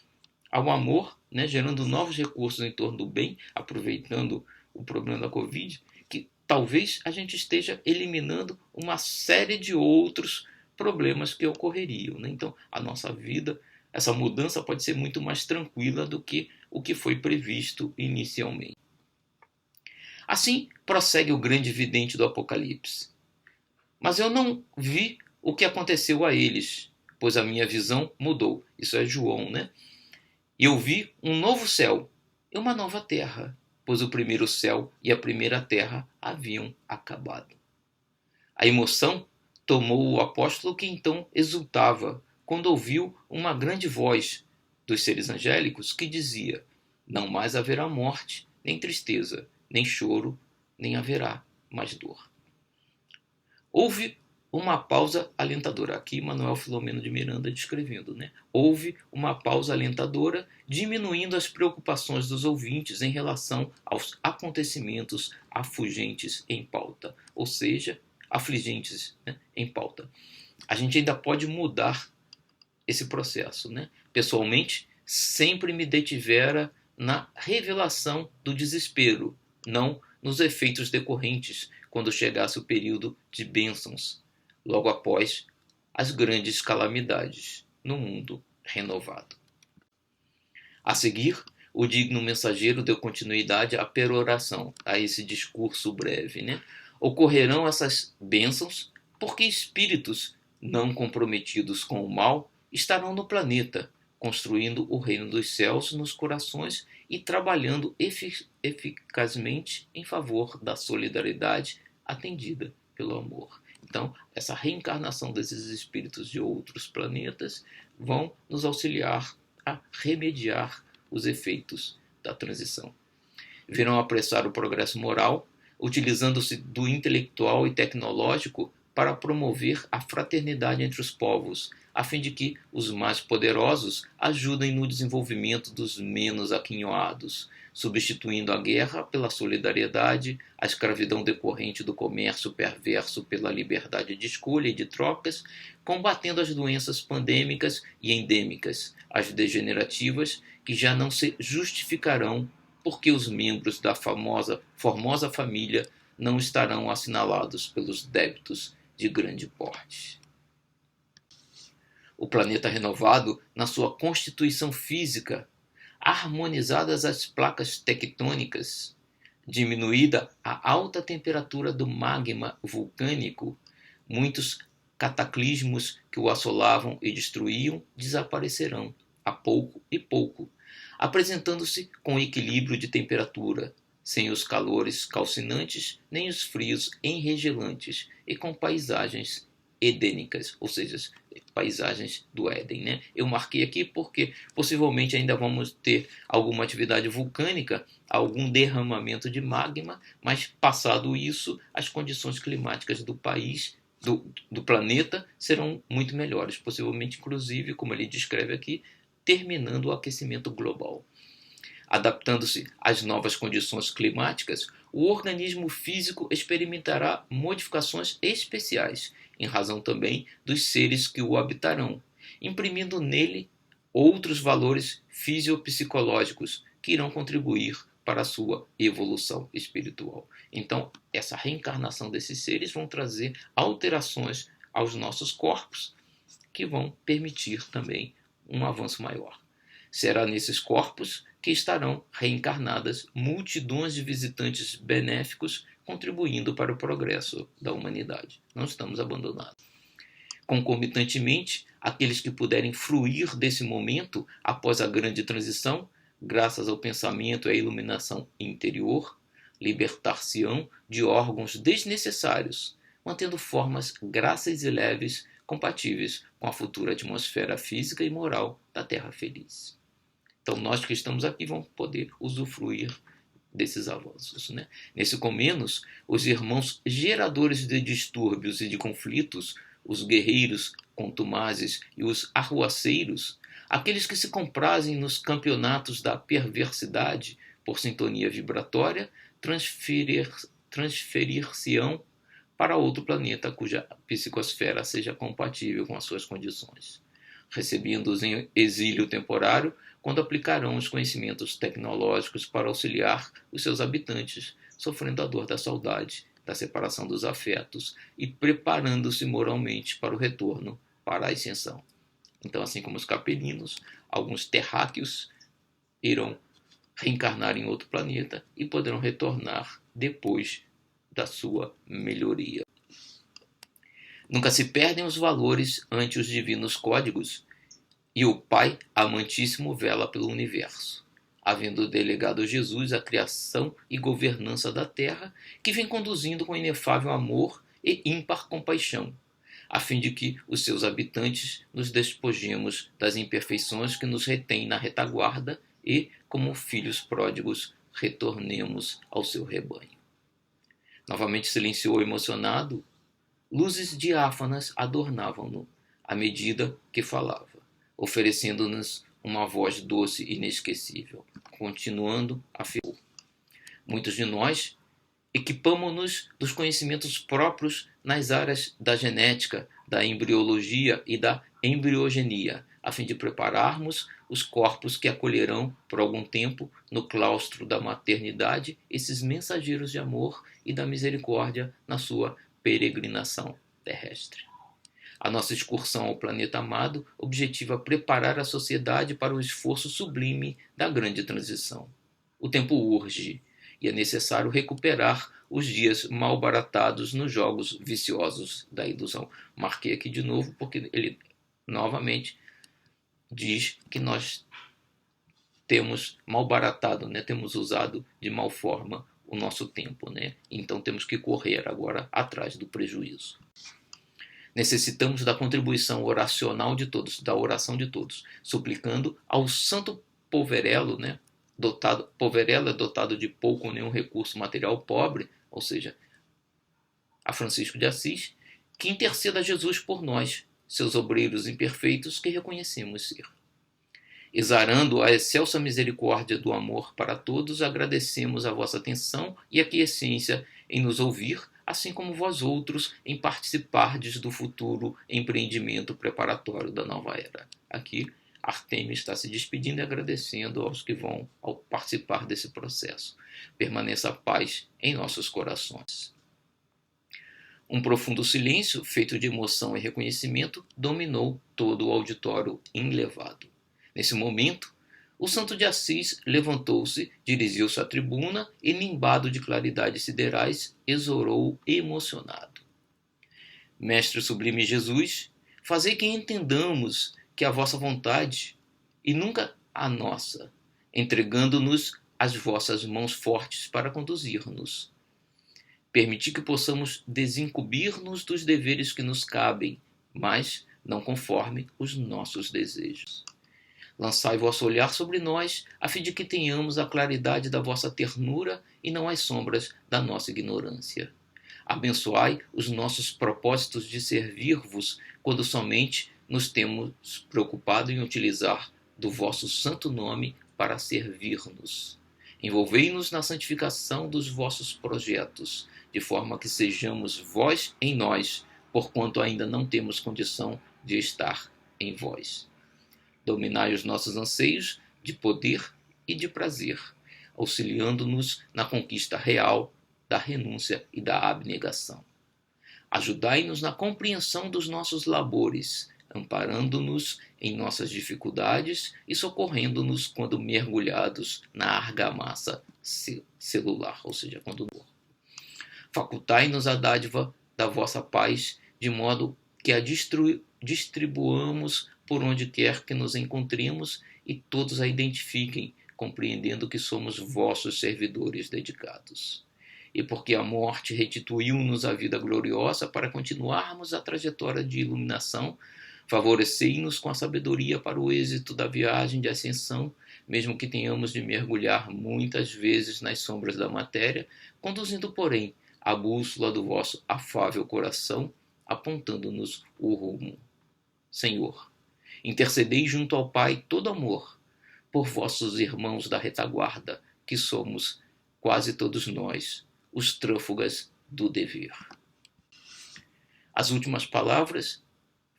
ao amor, né, gerando novos recursos em torno do bem, aproveitando o problema da Covid, que talvez a gente esteja eliminando uma série de outros problemas que ocorreriam, né? Então, a nossa vida, essa mudança pode ser muito mais tranquila do que o que foi previsto inicialmente. Assim, prossegue o grande vidente do Apocalipse. Mas eu não vi o que aconteceu a eles, pois a minha visão mudou. Isso é João, né? E eu vi um novo céu e uma nova terra, pois o primeiro céu e a primeira terra haviam acabado. A emoção tomou o apóstolo, que então exultava quando ouviu uma grande voz dos seres angélicos que dizia: não mais haverá morte, nem tristeza, nem choro, nem haverá mais dor. Houve uma pausa alentadora. Aqui Manuel Filomeno de Miranda descrevendo, né? Houve uma pausa alentadora, diminuindo as preocupações dos ouvintes em relação aos acontecimentos afugentes em pauta. Ou seja, afligentes, né, em pauta. A gente ainda pode mudar esse processo, né? Pessoalmente, sempre me detivera na revelação do desespero, não nos efeitos decorrentes quando chegasse o período de bênçãos, logo após as grandes calamidades no mundo renovado. A seguir, o digno mensageiro deu continuidade à peroração, a esse discurso breve, né? Ocorrerão essas bênçãos porque espíritos não comprometidos com o mal estarão no planeta, construindo o reino dos céus nos corações e trabalhando eficazmente em favor da solidariedade atendida pelo amor. Então, essa reencarnação desses espíritos de outros planetas vão nos auxiliar a remediar os efeitos da transição. Virão apressar o progresso moral, utilizando-se do intelectual e tecnológico para promover a fraternidade entre os povos, a fim de que os mais poderosos ajudem no desenvolvimento dos menos aquinhoados, substituindo a guerra pela solidariedade, a escravidão decorrente do comércio perverso pela liberdade de escolha e de trocas, combatendo as doenças pandêmicas e endêmicas, as degenerativas, que já não se justificarão porque os membros da formosa família não estarão assinalados pelos débitos de grande porte. O planeta renovado, na sua constituição física, harmonizadas as placas tectônicas, diminuída a alta temperatura do magma vulcânico, muitos cataclismos que o assolavam e destruíam desaparecerão, a pouco e pouco, apresentando-se com equilíbrio de temperatura, sem os calores calcinantes nem os frios enregelantes e com paisagens edênicas, ou seja, paisagens do Éden, né? Eu marquei aqui porque possivelmente ainda vamos ter alguma atividade vulcânica, algum derramamento de magma, mas passado isso, as condições climáticas do país, do planeta, serão muito melhores, possivelmente, inclusive, como ele descreve aqui, terminando o aquecimento global. Adaptando-se às novas condições climáticas, o organismo físico experimentará modificações especiais, em razão também dos seres que o habitarão, imprimindo nele outros valores fisiopsicológicos que irão contribuir para a sua evolução espiritual. Então, essa reencarnação desses seres vão trazer alterações aos nossos corpos que vão permitir também um avanço maior. Será nesses corpos que estarão reencarnadas multidões de visitantes benéficos contribuindo para o progresso da humanidade. Não estamos abandonados. Concomitantemente, aqueles que puderem fruir desse momento após a grande transição, graças ao pensamento e à iluminação interior, libertar-se-ão de órgãos desnecessários, mantendo formas graças e leves compatíveis com a futura atmosfera física e moral da Terra feliz. Então, nós que estamos aqui vamos poder usufruir desses avanços, né? Nesse Comenos, os irmãos geradores de distúrbios e de conflitos, os guerreiros contumazes e os arruaceiros, aqueles que se comprazem nos campeonatos da perversidade por sintonia vibratória, transferir-se-ão para outro planeta cuja psicosfera seja compatível com as suas condições, recebendo-os em exílio temporário quando aplicarão os conhecimentos tecnológicos para auxiliar os seus habitantes, sofrendo a dor da saudade, da separação dos afetos e preparando-se moralmente para o retorno para a ascensão. Então, assim como os capelinos, alguns terráqueos irão reencarnar em outro planeta e poderão retornar depois da sua melhoria. Nunca se perdem os valores ante os divinos códigos, e o Pai amantíssimo vela pelo universo, havendo delegado a Jesus a criação e governança da terra, que vem conduzindo com inefável amor e ímpar compaixão, a fim de que os seus habitantes nos despojemos das imperfeições que nos retêm na retaguarda e, como filhos pródigos, retornemos ao seu rebanho. Novamente silenciou emocionado, luzes diáfanas adornavam-no à medida que falava, oferecendo-nos uma voz doce e inesquecível, continuando a afirmar. Muitos de nós Equipamo-nos dos conhecimentos próprios nas áreas da genética, da embriologia e da embriogenia, a fim de prepararmos os corpos que acolherão por algum tempo no claustro da maternidade esses mensageiros de amor e da misericórdia na sua peregrinação terrestre. A nossa excursão ao planeta amado objetiva preparar a sociedade para o esforço sublime da grande transição. O tempo urge, e é necessário recuperar os dias mal baratados nos jogos viciosos da ilusão. Marquei aqui de novo porque ele novamente diz que nós temos malbaratado, né? Temos usado de mal forma o nosso tempo, né? Então temos que correr agora atrás do prejuízo. Necessitamos da contribuição oracional de todos, da oração de todos, suplicando ao Santo Poverello, né? Poverello é dotado de pouco ou nenhum recurso material pobre, ou seja, a Francisco de Assis, que interceda a Jesus por nós, seus obreiros imperfeitos que reconhecemos ser. Exarando a excelsa misericórdia do amor para todos, agradecemos a vossa atenção e aquiescência em nos ouvir, assim como vós outros em participardes do futuro empreendimento preparatório da nova era. Aqui, Artêmio está se despedindo e agradecendo aos que vão ao participar desse processo. Permaneça a paz em nossos corações. Um profundo silêncio, feito de emoção e reconhecimento, dominou todo o auditório enlevado. Nesse momento, o santo de Assis levantou-se, dirigiu-se à tribuna e, nimbado de claridades siderais, exorou emocionado. Mestre sublime Jesus, fazei que entendamos que a vossa vontade, e nunca a nossa, entregando-nos as vossas mãos fortes para conduzir-nos. Permiti que possamos desincumbir-nos dos deveres que nos cabem, mas não conforme os nossos desejos. Lançai vosso olhar sobre nós, a fim de que tenhamos a claridade da vossa ternura e não as sombras da nossa ignorância. Abençoai os nossos propósitos de servir-vos, quando somente nos temos preocupado em utilizar do vosso santo nome para servir-nos. Envolvei-nos na santificação dos vossos projetos, de forma que sejamos vós em nós, porquanto ainda não temos condição de estar em vós. Dominai os nossos anseios de poder e de prazer, auxiliando-nos na conquista real da renúncia e da abnegação. Ajudai-nos na compreensão dos nossos labores, amparando-nos em nossas dificuldades e socorrendo-nos quando mergulhados na argamassa celular, ou seja, quando facultai-nos a dádiva da vossa paz, de modo que a distribuamos por onde quer que nos encontremos e todos a identifiquem, compreendendo que somos vossos servidores dedicados. E porque a morte restituiu-nos a vida gloriosa para continuarmos a trajetória de iluminação, favorecei-nos com a sabedoria para o êxito da viagem de ascensão, mesmo que tenhamos de mergulhar muitas vezes nas sombras da matéria, conduzindo, porém, a bússola do vosso afável coração, apontando-nos o rumo. Senhor, intercedei junto ao Pai todo amor, por vossos irmãos da retaguarda, que somos, quase todos nós, os trâfugas do dever. As últimas palavras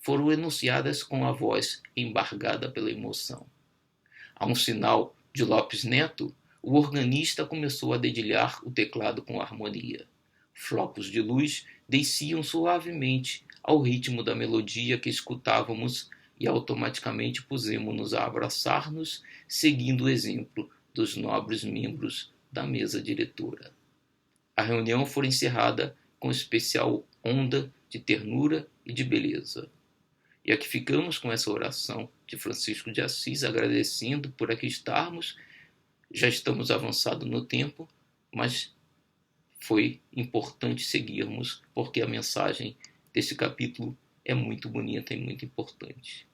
foram enunciadas com a voz embargada pela emoção. A um sinal de Lopes Neto, o organista começou a dedilhar o teclado com harmonia. Flocos de luz desciam suavemente ao ritmo da melodia que escutávamos e automaticamente pusemos-nos a abraçar-nos, seguindo o exemplo dos nobres membros da mesa diretora. A reunião foi encerrada com especial onda de ternura e de beleza. E aqui ficamos com essa oração de Francisco de Assis, agradecendo por aqui estarmos. Já estamos avançados no tempo, mas foi importante seguirmos, porque a mensagem desse capítulo é muito bonita e muito importante.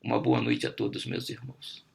Uma boa noite a todos, meus irmãos.